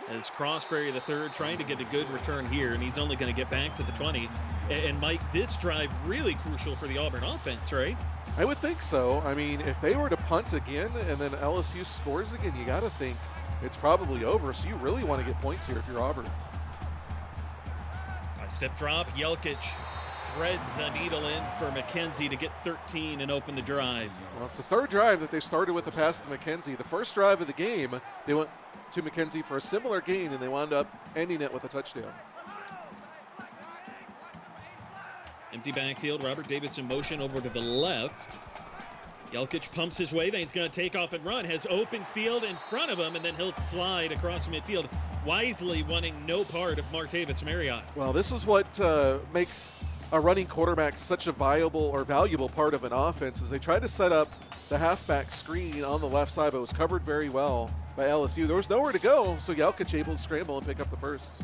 as Crossberry III trying to get a good return here, and he's only going to get back to the 20. And Mike, this drive really crucial for the Auburn offense, right? I would think so. I mean, if they were to punt again and then LSU scores again, you got to think it's probably over. So you really want to get points here if you're Auburn. A step drop, Jelkic threads a needle in for McKenzie to get 13 and open the drive. Well, it's the third drive that they started with a pass to McKenzie. The first drive of the game, they went to McKenzie for a similar gain, and they wound up ending it with a touchdown. Empty backfield, Robert Davis in motion over to the left. Jelkic pumps his way, then he's going to take off and run. Has open field in front of him, and then he'll slide across midfield, wisely wanting no part of Martavis Marriott. Well, this is what makes a running quarterback such a viable or valuable part of an offense, is they tried to set up the halfback screen on the left side, but it was covered very well by LSU. There was nowhere to go, so Jelkic able to scramble and pick up the first.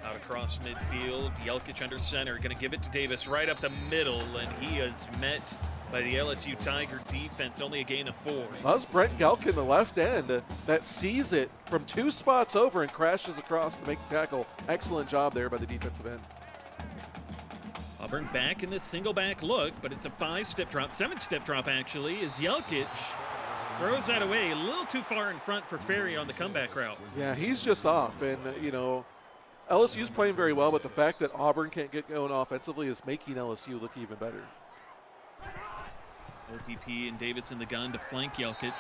Out across midfield, Jelkic under center, going to give it to Davis right up the middle, and he is met by the LSU Tiger defense, only a gain of 4. That was Brent Gelkin, the left end, that sees it from 2 spots over and crashes across to make the tackle. Excellent job there by the defensive end. Auburn back in this single back look, but it's a 5-step drop, 7-step drop actually, as Jelkic throws that away a little too far in front for Ferry on the comeback route. Yeah, he's just off, and LSU's playing very well, but the fact that Auburn can't get going offensively is making LSU look even better. OPP and Davis in the gun to flank Jelkic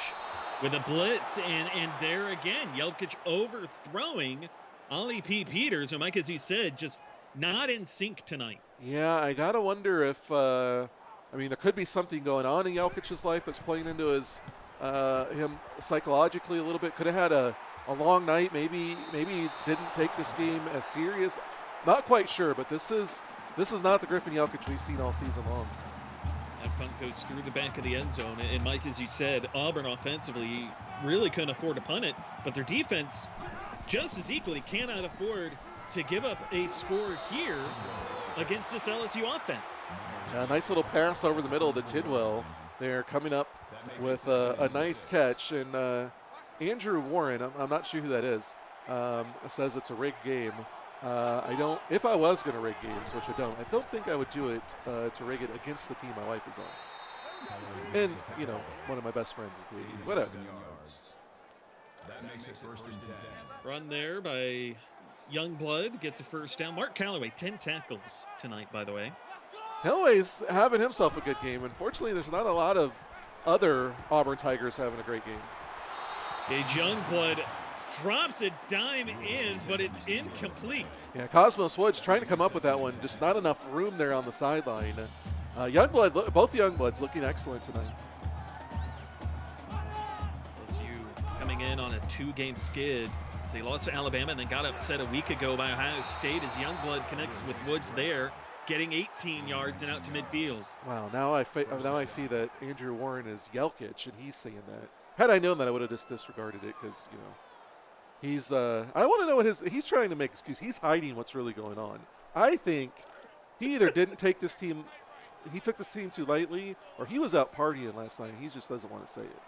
with a blitz, and there again, Jelkic overthrowing Ollie P. Peters, and Mike, as you said, just not in sync tonight. Yeah, I got to wonder if, there could be something going on in Jelkic's life that's playing into his him psychologically a little bit. Could have had a long night. Maybe he didn't take this game as serious. Not quite sure, but this is not the Griffin Jelkic we've seen all season long. That punt goes through the back of the end zone. And Mike, as you said, Auburn offensively really couldn't afford to punt it, but their defense just as equally cannot afford to give up a score here against this LSU offense. A nice little pass over the middle to Tidwell. They're coming up with a nice catch. And Andrew Warren, I'm not sure who that is, says it's a rigged game. If I was going to rig games, which I don't think I would do it to rig it against the team my wife is on. And, one of my best friends is the lead. Whatever. That makes it 1st and 10. Run there by Youngblood gets a first down. Mark Callaway, 10 tackles tonight, by the way. Callaway's having himself a good game. Unfortunately, there's not a lot of other Auburn Tigers having a great game. Gage Youngblood drops a dime in, but it's incomplete. Yeah, Cosmos Woods trying to come up with that one. Just not enough room there on the sideline. Youngblood, both Youngbloods looking excellent tonight. LSU coming in on a 2-game skid. They lost to Alabama and then got upset a week ago by Ohio State as Youngblood connects with Woods there, getting 18 yards and out to midfield. Wow, now I see that Andrew Warren is Yelkich, and he's saying that. Had I known that, I would have just disregarded it because, you know, he's I want to know what he's trying to make excuse. He's hiding what's really going on. I think he either didn't take this team, he took this team too lightly, or he was out partying last night. He just doesn't want to say it.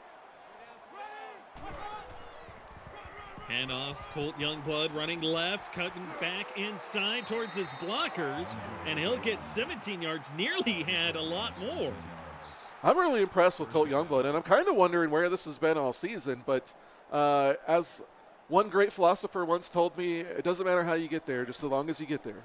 Handoff, Colt Youngblood running left, cutting back inside towards his blockers, and he'll get 17 yards, nearly had a lot more. I'm really impressed with Colt Youngblood, and I'm kind of wondering where this has been all season, but as one great philosopher once told me, it doesn't matter how you get there, just as long as you get there.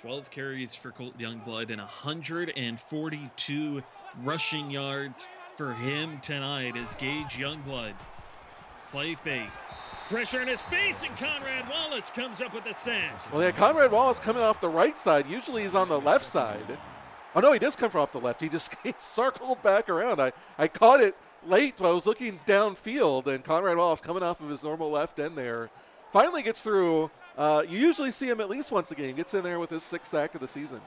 12 carries for Colt Youngblood and 142 rushing yards for him tonight as Gage Youngblood. Play fake. Pressure in his face, and Conrad Wallace comes up with the sack. Well, yeah, Conrad Wallace coming off the right side. Usually he's on the left side. Oh, no, he does come from off the left. He just circled back around. I caught it late while I was looking downfield, and Conrad Wallace coming off of his normal left end there. Finally gets through. You usually see him at least once a game. Gets in there with his 6th sack of the season.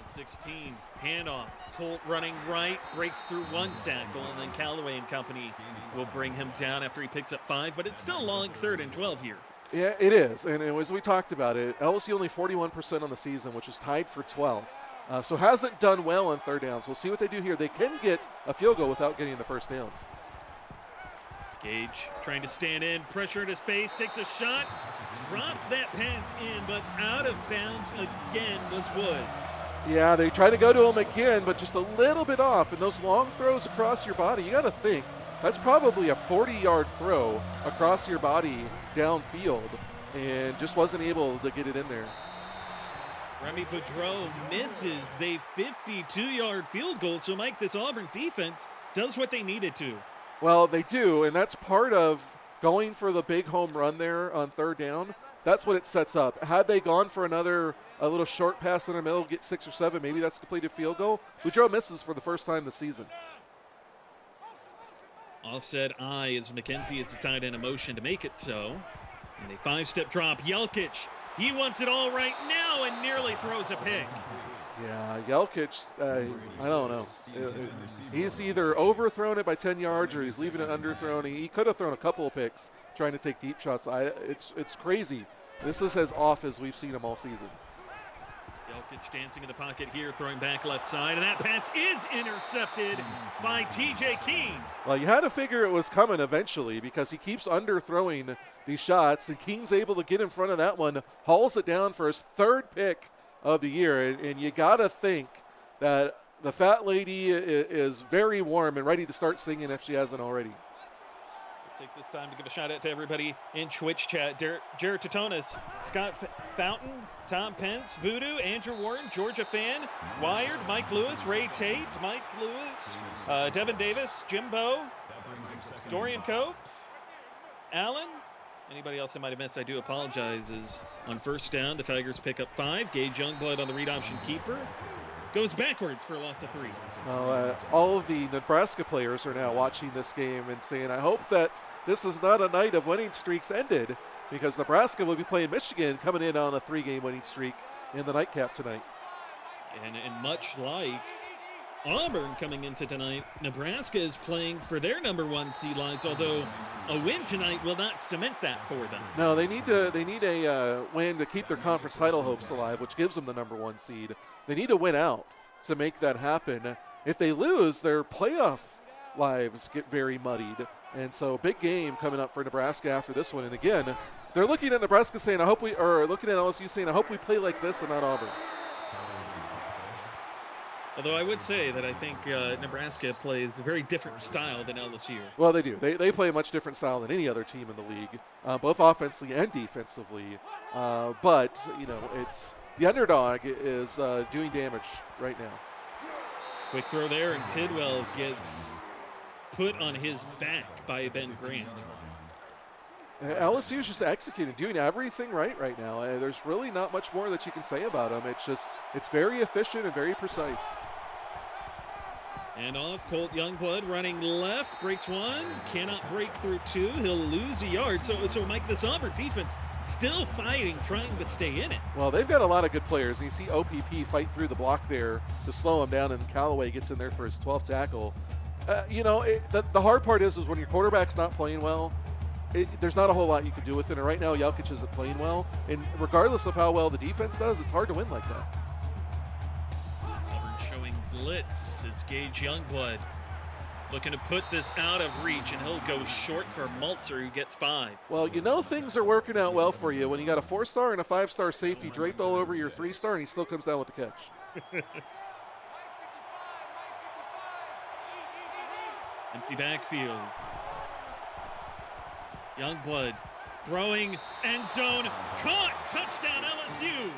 16, handoff. Colt running right, breaks through 1 tackle, and then Callaway and company will bring him down after he picks up 5, but it's still long 3rd and 12 here. Yeah, it is, and as we talked about it, LSU only 41% on the season, which is tied for 12th. So hasn't done well on 3rd downs. We'll see what they do here. They can get a field goal without getting the first down. Gage trying to stand in, pressure in his face, takes a shot, drops that pass in, but out of bounds again was Woods. Yeah, they try to go to him again, but just a little bit off. And those long throws across your body, you got to think, that's probably a 40-yard throw across your body downfield, and just wasn't able to get it in there. Remy Boudreau misses the 52-yard field goal, so Mike, this Auburn defense does what they needed to. Well, they do, and that's part of going for the big home run there on 3rd down. That's what it sets up. Had they gone for a little short pass in the middle, get 6 or 7, maybe that's a completed field goal. Boudreau misses for the first time this season. Offset I as McKenzie is tied in a motion to make it so. And a 5-step drop. Yelkich, he wants it all right now and nearly throws a pick. Yeah, Yelkich, I don't know. He's either overthrown it by 10 yards or he's leaving it underthrown. He could have thrown a couple of picks trying to take deep shots. It's crazy. This is as off as we've seen him all season. Yelkich dancing in the pocket here, throwing back left side, and that pass is intercepted by TJ Keene. Well, you had to figure it was coming eventually because he keeps underthrowing these shots, and Keene's able to get in front of that one, hauls it down for his 3rd pick of the year, and you got to think that the fat lady is very warm and ready to start singing if she hasn't already. Take this time to give a shout out to everybody in Twitch chat. Jared Titonis, Scott Fountain, Tom Pence, Voodoo, Andrew Warren, Georgia Fan, Wired, Mike Lewis, Ray Tate, Mike Lewis, Devin Davis, Jimbo, Dorian Cope, Allen. Anybody else I might have missed, I do apologize. Is on 1st down, the Tigers pick up 5. Gage Youngblood on the read option keeper. Goes backwards for a loss of 3. Well, all of the Nebraska players are now watching this game and saying, I hope that this is not a night of winning streaks ended, because Nebraska will be playing Michigan coming in on a 3-game winning streak in the nightcap tonight. And much like Auburn coming into tonight, Nebraska is playing for their number 1 seed lives, although a win tonight will not cement that for them. No, they need a win to keep their conference title hopes alive, which gives them the number 1 seed. They need to win out to make that happen. If they lose, their playoff lives get very muddied. And so big game coming up for Nebraska after this one. And again, they're looking at Nebraska saying, looking at LSU saying, I hope we play like this and not Auburn. Although I would say that I think Nebraska plays a very different style than LSU. Well, they do. They play a much different style than any other team in the league, both offensively and defensively. But, it's the underdog is doing damage right now. Quick throw there, and Tidwell gets put on his back by Ben Grant. LSU is just executing, doing everything right now. There's really not much more that you can say about them. It's very efficient and very precise. And off, Colt Youngblood running left, breaks one, cannot break through two. He'll lose a yard. So Mike, this Auburn defense still fighting, trying to stay in it. Well, they've got a lot of good players. And you see OPP fight through the block there to slow him down, and Callaway gets in there for his 12th tackle. The hard part is when your quarterback's not playing well, there's not a whole lot you can do with it. And right now, Jelkic isn't playing well. And regardless of how well the defense does, it's hard to win like that. Auburn showing blitz as Gage Youngblood looking to put this out of reach, and he'll go short for Maltzer, who gets 5. Well, things are working out well for you when you got a 4-star and a 5-star safety draped all over your 3-star, and he still comes down with the catch. Empty backfield. Youngblood throwing, end zone, caught, touchdown LSU.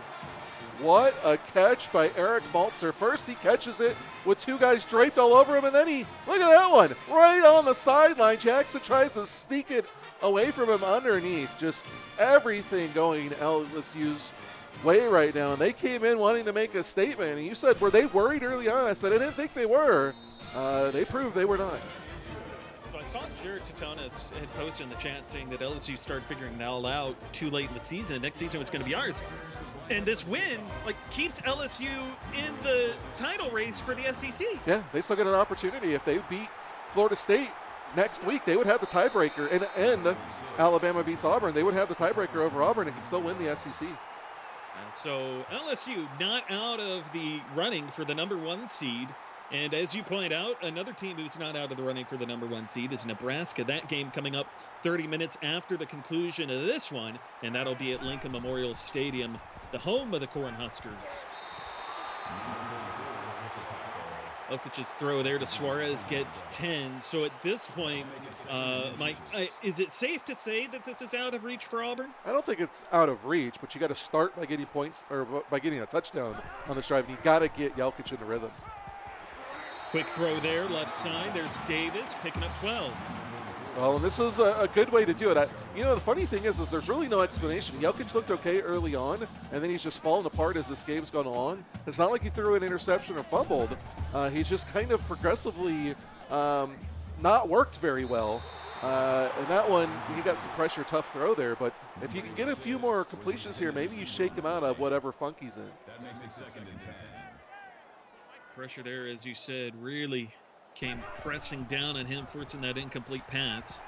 What a catch by Eric Maltzer. First he catches it with 2 guys draped all over him, and then look at that one, right on the sideline. Jackson tries to sneak it away from him underneath. Just everything going LSU's way right now, and they came in wanting to make a statement. And you said, were they worried early on? I said, I didn't think they were. They proved they were not. I saw Jared Tatonis had posted in the chat saying that LSU started figuring it all out too late in the season. Next season was going to be ours. And this win keeps LSU in the title race for the SEC. Yeah, they still got an opportunity. If they beat Florida State next week, they would have the tiebreaker. And Alabama beats Auburn, they would have the tiebreaker over Auburn and can still win the SEC. So LSU not out of the running for the number 1 seed. And as you point out, another team who's not out of the running for the number 1 seed is Nebraska. That game coming up 30 minutes after the conclusion of this one, and that'll be at Lincoln Memorial Stadium, the home of the Cornhuskers. Jelkic's throw there to Suarez gets 10. So at this point, Mike, is it safe to say that this is out of reach for Auburn? I don't think it's out of reach, but you got to start by getting points or by getting a touchdown on this drive, and you got to get Jelkic in the rhythm. Quick throw there, left side. There's Davis picking up 12. Well, and this is a good way to do it. The funny thing is there's really no explanation. Jelkic looked okay early on, and then he's just fallen apart as this game's gone along. It's not like he threw an interception or fumbled. He's just kind of progressively not worked very well. And that one, he got some pressure, tough throw there. But if you can get a few more completions here, maybe you shake him out of whatever funk he's in. That makes it 2nd and 10. Pressure there, as you said, really came pressing down on him, forcing that incomplete pass.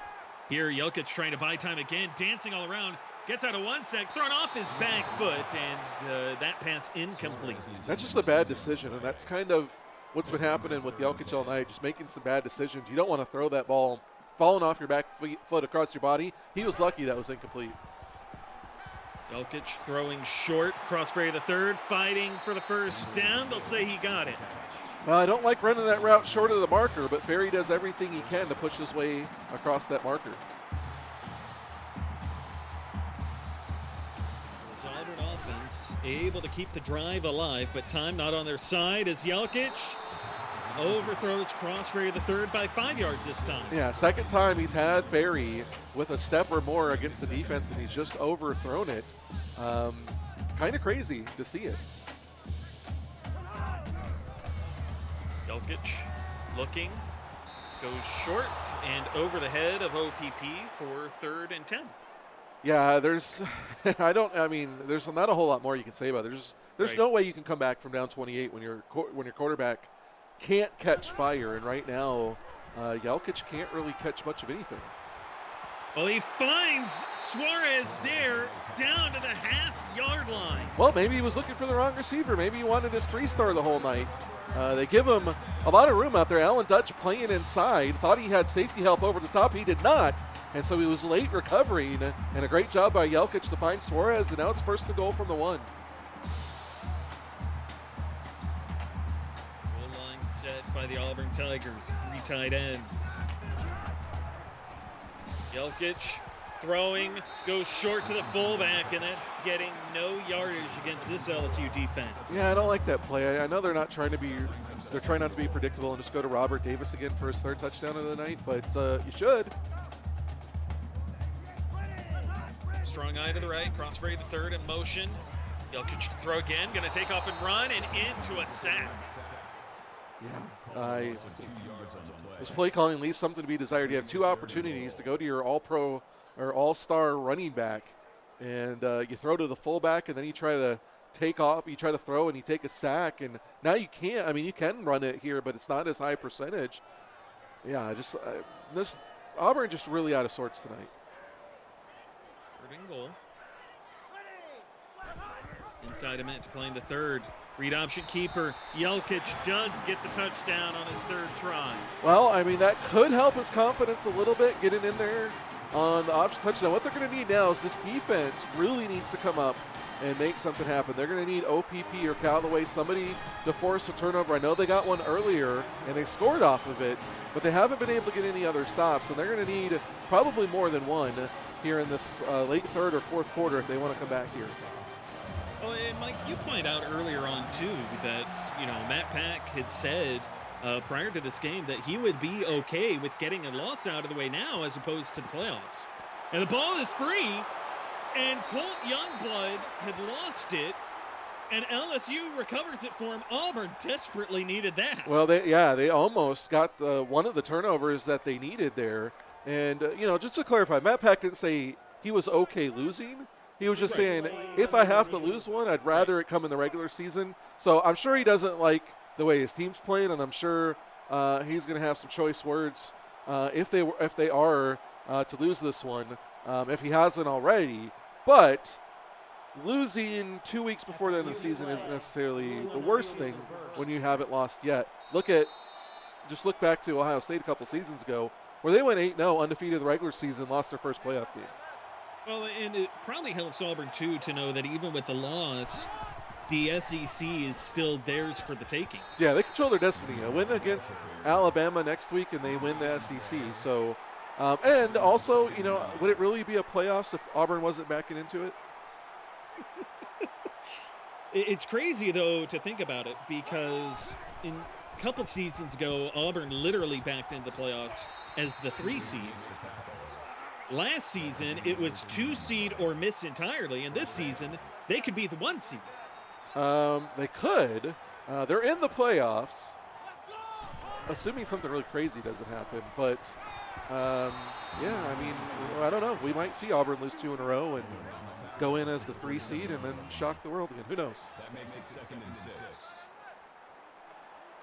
Here, Jelkic trying to buy time again, dancing all around, gets out of 1 sec, thrown off his back foot, and that pass incomplete. That's just a bad decision, and that's kind of what's been happening with Jelkic all night, just making some bad decisions. You don't want to throw that ball falling off your back foot across your body. He was lucky that was incomplete. Jelkic throwing short, Crossberry the third, fighting for the first down. They'll say he got it. Well, I don't like running that route short of the marker, but Ferry does everything he can to push his way across that marker. This Auburn offense able to keep the drive alive, but time not on their side as Jelkic overthrows Crossberry the third by 5 yards this time. Yeah, second time he's had Ferry with a step or more against the defense, and he's just overthrown it. Kind of crazy to see it. Jelkic looking, goes short and over the head of OPP for 3rd and 10. Yeah, there's there's not a whole lot more you can say about it. There's right. No way you can come back from down 28 when your quarterback can't catch fire, and right now Jelkic can't really catch much of anything. Well, he finds Suarez there down to the half-yard line. Well, maybe he was looking for the wrong receiver. Maybe he wanted his 3-star the whole night. They give him a lot of room out there. Alan Dutch playing inside. Thought he had safety help over the top. He did not. And so he was late recovering. And a great job by Jelkic to find Suarez. And now it's 1st and goal from the 1. by the Auburn Tigers. 3 tight ends. Jelkic throwing, goes short to the fullback, and that's getting no yardage against this LSU defense. Yeah, I don't like that play. I know they're not trying to be, they're trying not to be predictable and just go to Robert Davis again for his 3rd touchdown of the night, but you should. Strong eye to the right, cross-fade to third in motion. Jelkic to throw again, going to take off and run, and into a sack. Yeah, this play calling leaves something to be desired. You have 2 opportunities to go to your all-pro or all-star running back, and you throw to the fullback, and then you try to take off, you try to throw, and you take a sack, and now you can't. I mean, you can run it here, but it's not as high percentage. Yeah, just this Auburn just really out of sorts tonight. 3rd and goal. Inside a minute to play in the 3rd. Read option keeper. Jelkic does get the touchdown on his 3rd try. Well, I mean, that could help his confidence a little bit, getting in there on the option touchdown. What they're going to need now is this defense really needs to come up and make something happen. They're going to need OPP or Callaway, somebody to force a turnover. I know they got one earlier, and they scored off of it, but they haven't been able to get any other stops, and they're going to need probably more than one here in this late 3rd or 4th quarter if they want to come back here. Well, and Mike, you pointed out earlier on, too, that, Matt Pack had said prior to this game that he would be okay with getting a loss out of the way now as opposed to the playoffs. And the ball is free, and Colt Youngblood had lost it, and LSU recovers it for him. Auburn desperately needed that. Well, they almost got one of the turnovers that they needed there. And, just to clarify, Matt Pack didn't say he was okay losing. He was just saying, if I have to lose one, I'd rather it come in the regular season. So I'm sure he doesn't like the way his team's playing, and I'm sure he's going to have some choice words if they are to lose this one, if he hasn't already. But losing 2 weeks before the end of the season isn't necessarily the worst thing when you haven't lost yet. Just look back to Ohio State a couple seasons ago, where they went 8-0, undefeated the regular season, lost their first playoff game. Well, and it probably helps Auburn, too, to know that even with the loss, the SEC is still theirs for the taking. Yeah, they control their destiny. A win against Alabama next week, and they win the SEC. So, and also, would it really be a playoffs if Auburn wasn't backing into it? It's crazy, though, to think about it, because a couple seasons ago, Auburn literally backed into the playoffs as the 3 seed. Last season, it was 2 seed or miss entirely, and this season, they could be the 1 seed. They could. They're in the playoffs, assuming something really crazy doesn't happen. But, I don't know. We might see Auburn lose 2 in a row and go in as the 3 seed and then shock the world again. Who knows? That makes it 2nd and 6.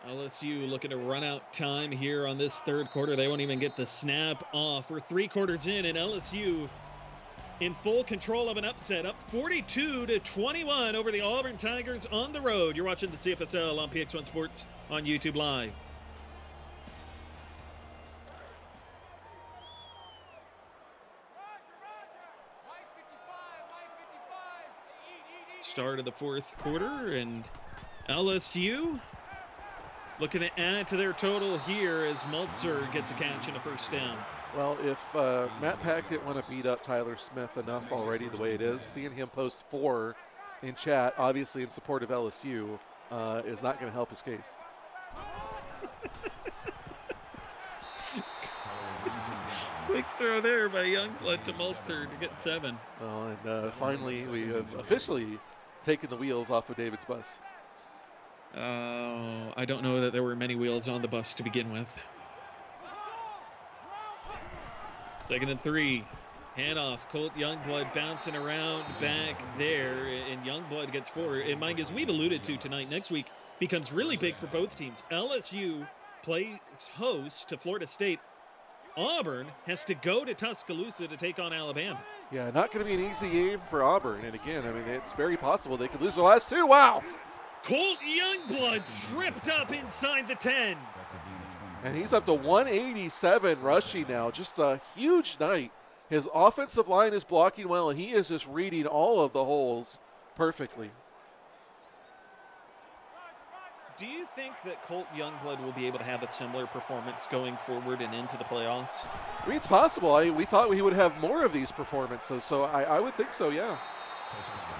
LSU looking to run out time here on this 3rd quarter. They won't even get the snap off. We're 3 quarters in, and LSU in full control of an upset, up 42-21 over the Auburn Tigers on the road. You're watching the Cfsl on PX1 Sports on YouTube Live. Start of the 4th quarter, and LSU looking to add to their total here as Maltzer gets a catch and a 1st down. Well, if Matt Pack didn't want to beat up Tyler Smith enough already the way it is, seeing him post 4 in chat, obviously in support of LSU, is not going to help his case. Quick throw there by Youngblood to Maltzer to get 7. Well, and finally we have officially taken the wheels off of David's bus. I don't know that there were many wheels on the bus to begin with. 2nd and 3. Handoff. Colt Youngblood bouncing around back there, and Youngblood gets 4. And Mike, as we've alluded to tonight, next week becomes really big for both teams. LSU plays host to Florida State. Auburn has to go to Tuscaloosa to take on Alabama. Yeah, not going to be an easy game for Auburn. And again, I mean, it's very possible they could lose the last 2. Wow! Colt Youngblood tripped up inside the 10. And he's up to 187 rushing now. Just a huge night. His offensive line is blocking well, and he is just reading all of the holes perfectly. Do you think that Colt Youngblood will be able to have a similar performance going forward and into the playoffs? I mean, it's possible. We thought we would have more of these performances, so I would think so, yeah.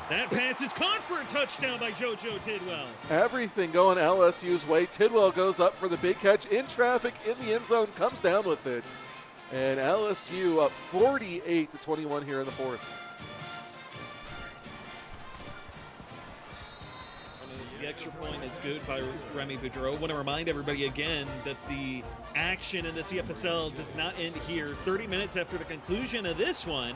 That pass is caught for a touchdown by JoJo Tidwell. Everything going LSU's way. Tidwell goes up for the big catch in traffic in the end zone, comes down with it. And LSU up 48-21 here in the fourth. The extra point is good by Remy Boudreau. I want to remind everybody again that the action in the CFSL does not end here. 30 minutes after the conclusion of this one,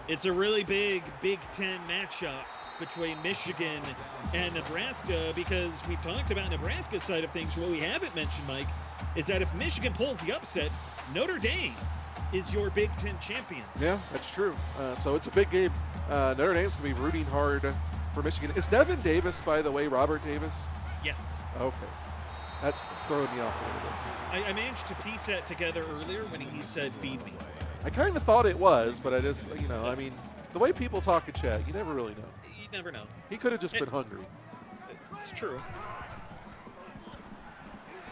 it's a really big Big Ten matchup between Michigan and Nebraska, because we've talked about Nebraska's side of things. What we haven't mentioned, Mike, is that if Michigan pulls the upset, Notre Dame is your Big Ten champion. Yeah, that's true. So it's a big game. Notre Dame's going to be rooting hard for Michigan. Is Nevin Davis, by the way, Robert Davis? Yes. Okay. That's throwing me off a little bit. I managed to piece that together earlier when he said, "Feed me." I kind of thought it was, but I just, I mean, the way people talk in chat, you never really know. You never know. He could have just been hungry. It's true.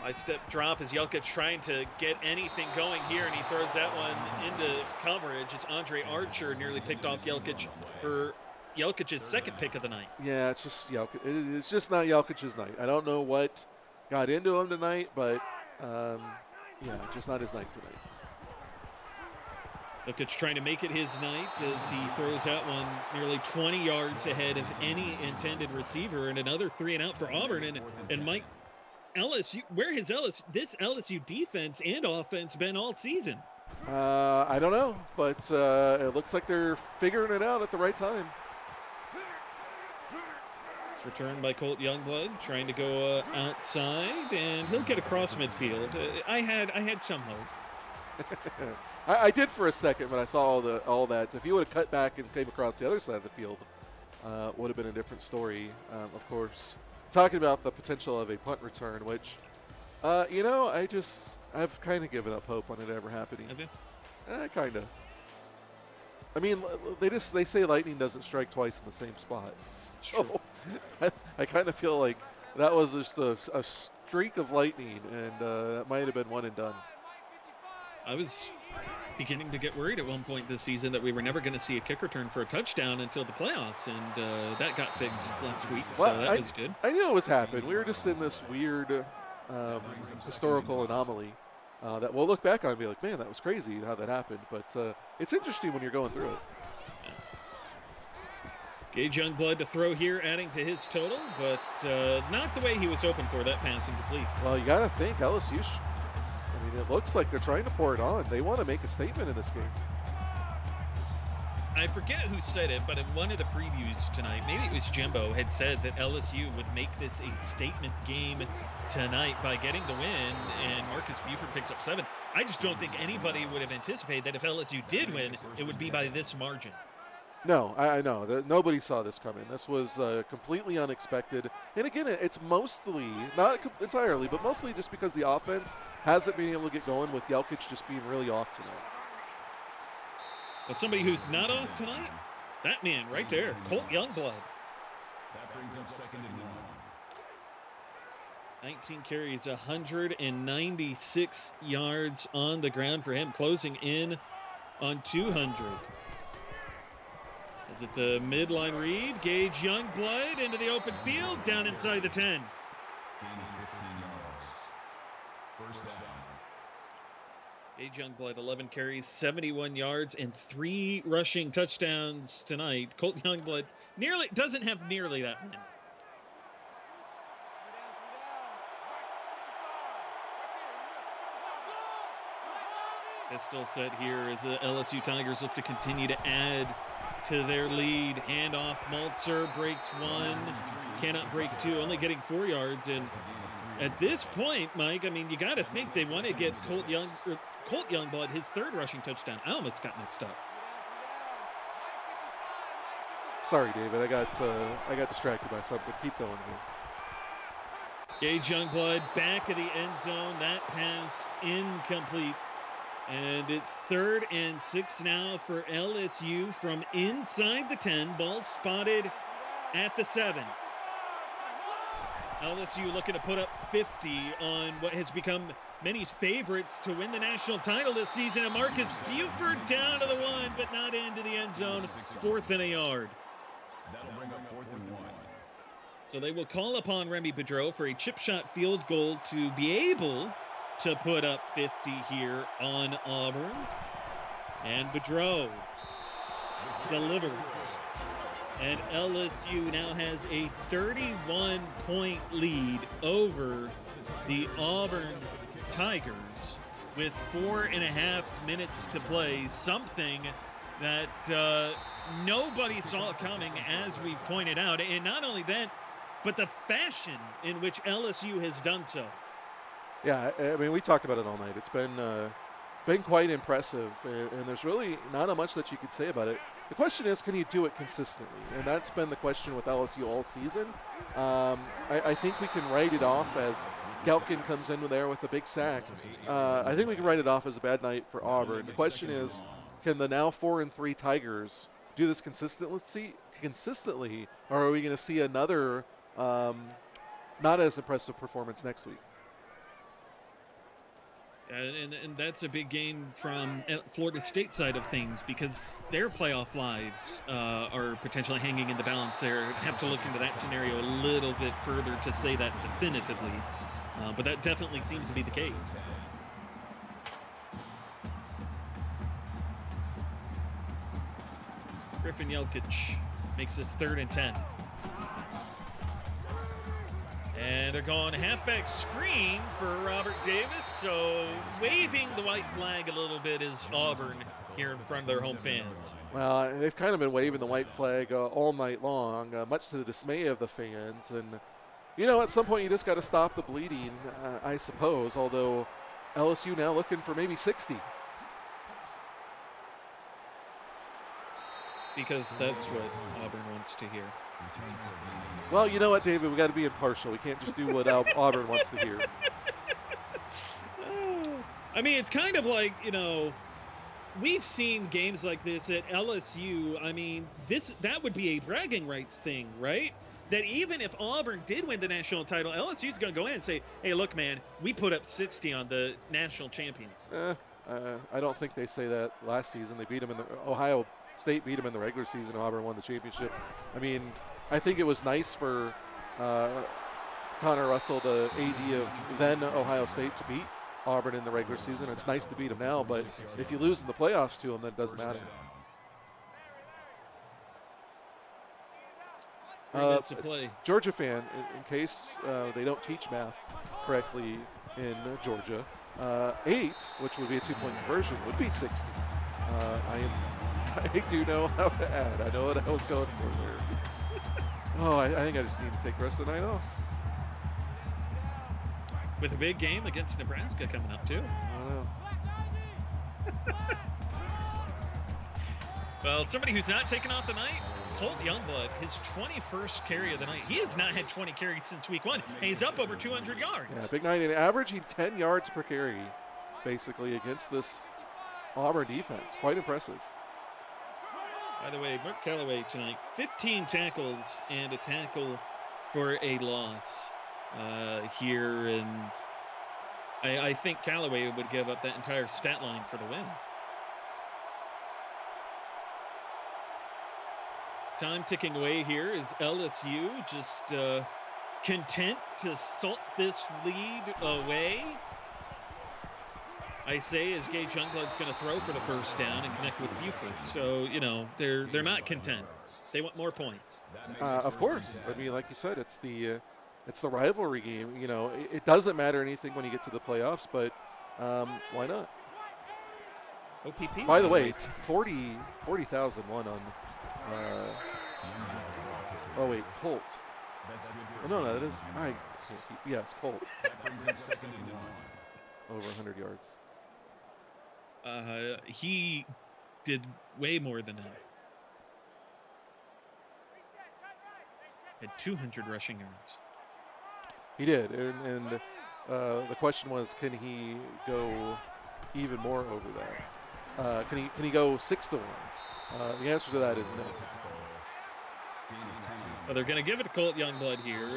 High step drop as Jelkic trying to get anything going here, and he throws that one into coverage. It's Andre Archer nearly picked off Jelkic for Jelkic's second pick of the night. Yeah, it's just Jelkic. It's just not Jelkic's night. I don't know what got into him tonight, but just not his night tonight. Jelkic trying to make it his night as he throws that one nearly 20 yards ahead of any intended receiver, and another 3 and out for Auburn. And Mike, LSU, where has this LSU defense and offense been all season? I don't know, but it looks like they're figuring it out at the right time. It's returned by Colt Youngblood, trying to go outside, and he'll get across midfield. I had some hope. I did for a second, but I saw all that. If you would have cut back and came across the other side of the field, would have been a different story. Of course, talking about the potential of a punt return, which, I've kind of given up hope on it ever happening. Have you? Kind of. I mean, they say lightning doesn't strike twice in the same spot. So I kind of feel like that was just a streak of lightning, and that might have been one and done. I was beginning to get worried at one point this season that we were never going to see a kick return for a touchdown until the playoffs, and that got fixed last week, so that was good. I knew it was happening. We were just in this weird historical anomaly that we'll look back on and be like, man, that was crazy how that happened. But it's interesting when you're going through it. Gage Youngblood to throw here, adding to his total, but not the way he was hoping for. That pass incomplete. Well, you got to think LSU. I mean, it looks like they're trying to pour it on. They want to make a statement in this game. I forget who said it, but in one of the previews tonight, maybe it was Jimbo, had said that LSU would make this a statement game tonight by getting the win, and Marcus Buford picks up 7. I just don't think anybody would have anticipated that if LSU did win, it would be by this margin. No, I know. Nobody saw this coming. This was completely unexpected. And again, it's mostly, not entirely, but mostly just because the offense hasn't been able to get going with Jelkic just being really off tonight. But somebody who's not off tonight, that man right there, Colt Youngblood. That brings up 2nd and 1. 19 carries, 196 yards on the ground for him, closing in on 200. As it's a midline read, Gage Youngblood into the open field, down inside the 10. Gaining 15 yards. First down. Gage Youngblood, 11 carries, 71 yards, and 3 rushing touchdowns tonight. Colt Youngblood doesn't have nearly that many. Pistol set here as the LSU Tigers look to continue to add to their lead. Handoff, Maltzer breaks 1, cannot break 2, only getting 4 yards. And at this point, Mike, I mean, you got to think they want to get Colt Youngblood his 3rd rushing touchdown. I almost got mixed up. Sorry, David. I got distracted by something. Keep going here. Gage Youngblood back of the end zone. That pass incomplete. And it's 3rd and 6 now for LSU from inside the 10. Ball spotted at the 7. LSU looking to put up 50 on what has become many's favorites to win the national title this season. And Marcus Buford down to the one, but not into the end zone. 4th and a yard. That'll bring up 4th and 1. So they will call upon Remy Boudreau for a chip shot field goal to be able to put up 50 here on Auburn. And Boudreau delivers. And LSU now has a 31-point lead over the Auburn Tigers with 4.5 minutes to play, something that nobody saw coming, as we've pointed out. And not only that, but the fashion in which LSU has done so. Yeah, I mean, we talked about it all night. It's been quite impressive, and there's really not much that you could say about it. The question is, can you do it consistently? And that's been the question with LSU all season. I think we can write it off as Galkin comes in there with a big sack. I think we can write it off as a bad night for Auburn. The question is, can the now 4-3 Tigers do this consistently, or are we going to see another not as impressive performance next week? And that's a big game from Florida State side of things, because their playoff lives are potentially hanging in the balance there. Have to look into that scenario a little bit further to say that definitively, but that definitely seems to be the case. Griffin Jelkic makes this 3rd and 10. And they're going halfback screen for Robert Davis, so waving the white flag a little bit is Auburn here in front of their home fans. Well, they've kind of been waving the white flag all night long, much to the dismay of the fans. And, you know, at some point you just got to stop the bleeding, I suppose, although LSU now looking for maybe 60. Because that's what Auburn wants to hear. Well, you know what, David? We got to be impartial. We can't just do what Auburn wants to hear. I mean, it's kind of like, you know, we've seen games like this at LSU. I mean, that would be a bragging rights thing, right? That even if Auburn did win the national title, LSU's going to go in and say, hey, look, man, we put up 60 on the national champions. I don't think they say that last season. They beat them in the Ohio State beat them in the regular season. Auburn won the championship. I mean, I think it was nice for Connor Russell, the AD of then Ohio State, to beat Auburn in the regular season. It's nice to beat them now, but if you lose in the playoffs to them, then it doesn't matter. That's a play. Georgia fan, in case they don't teach math correctly in Georgia, 8, which would be a 2-point conversion, would be 60. I do know how to add. I know what I was going for there. I think I just need to take the rest of the night off. With a big game against Nebraska coming up, too. I don't know. Well, somebody who's not taken off the night, Colt Youngblood, his 21st carry of the night. He has not had 20 carries since week 1, and he's up over 200 yards. Yeah, big night, and averaging 10 yards per carry, basically, against this Auburn defense. Quite impressive. By the way, Mark Callaway tonight, 15 tackles and a tackle for a loss here. And I think Callaway would give up that entire stat line for the win. Time ticking away here is LSU just content to salt this lead away. I say as Gage Youngblood's going to throw for the first down and connect with Buford. So, you know, they're not content. They want more points. Of course. I mean, like you said, it's the rivalry game. You know, it doesn't matter anything when you get to the playoffs, but why not? OPP. By the way, 40,001 on. Colt. Oh, no, that is. Yes, Colt. Over 100 yards. He did way more than that. Had 200 rushing yards. He did, and the question was, can he go even more over that? Can he go 6-1? The answer to that is no. Well, they're going to give it to Colt Youngblood here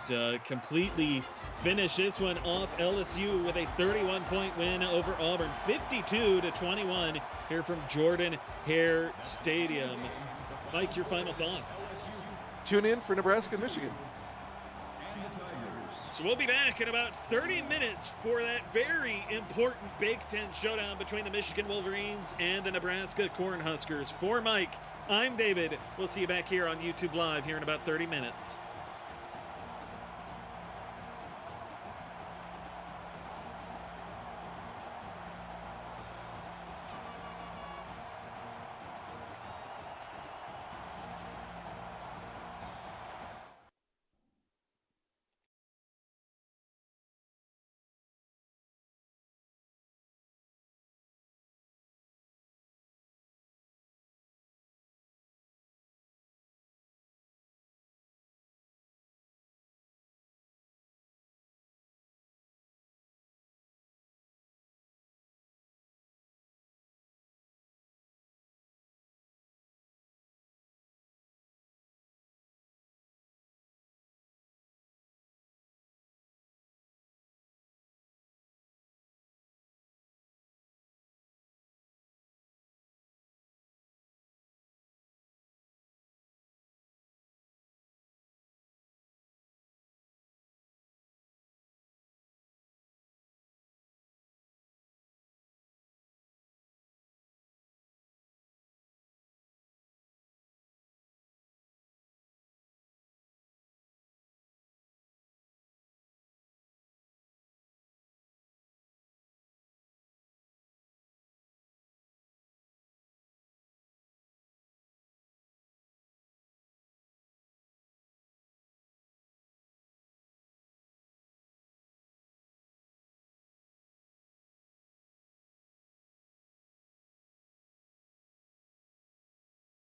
and completely finish this one off. LSU with a 31-point win over Auburn, 52-21 here from Jordan Hare Stadium. Mike, your final thoughts? Tune in for Nebraska and Michigan. So we'll be back in about 30 minutes for that very important Big Ten showdown between the Michigan Wolverines and the Nebraska Cornhuskers. For Mike, I'm David. We'll see you back here on YouTube Live here in about 30 minutes.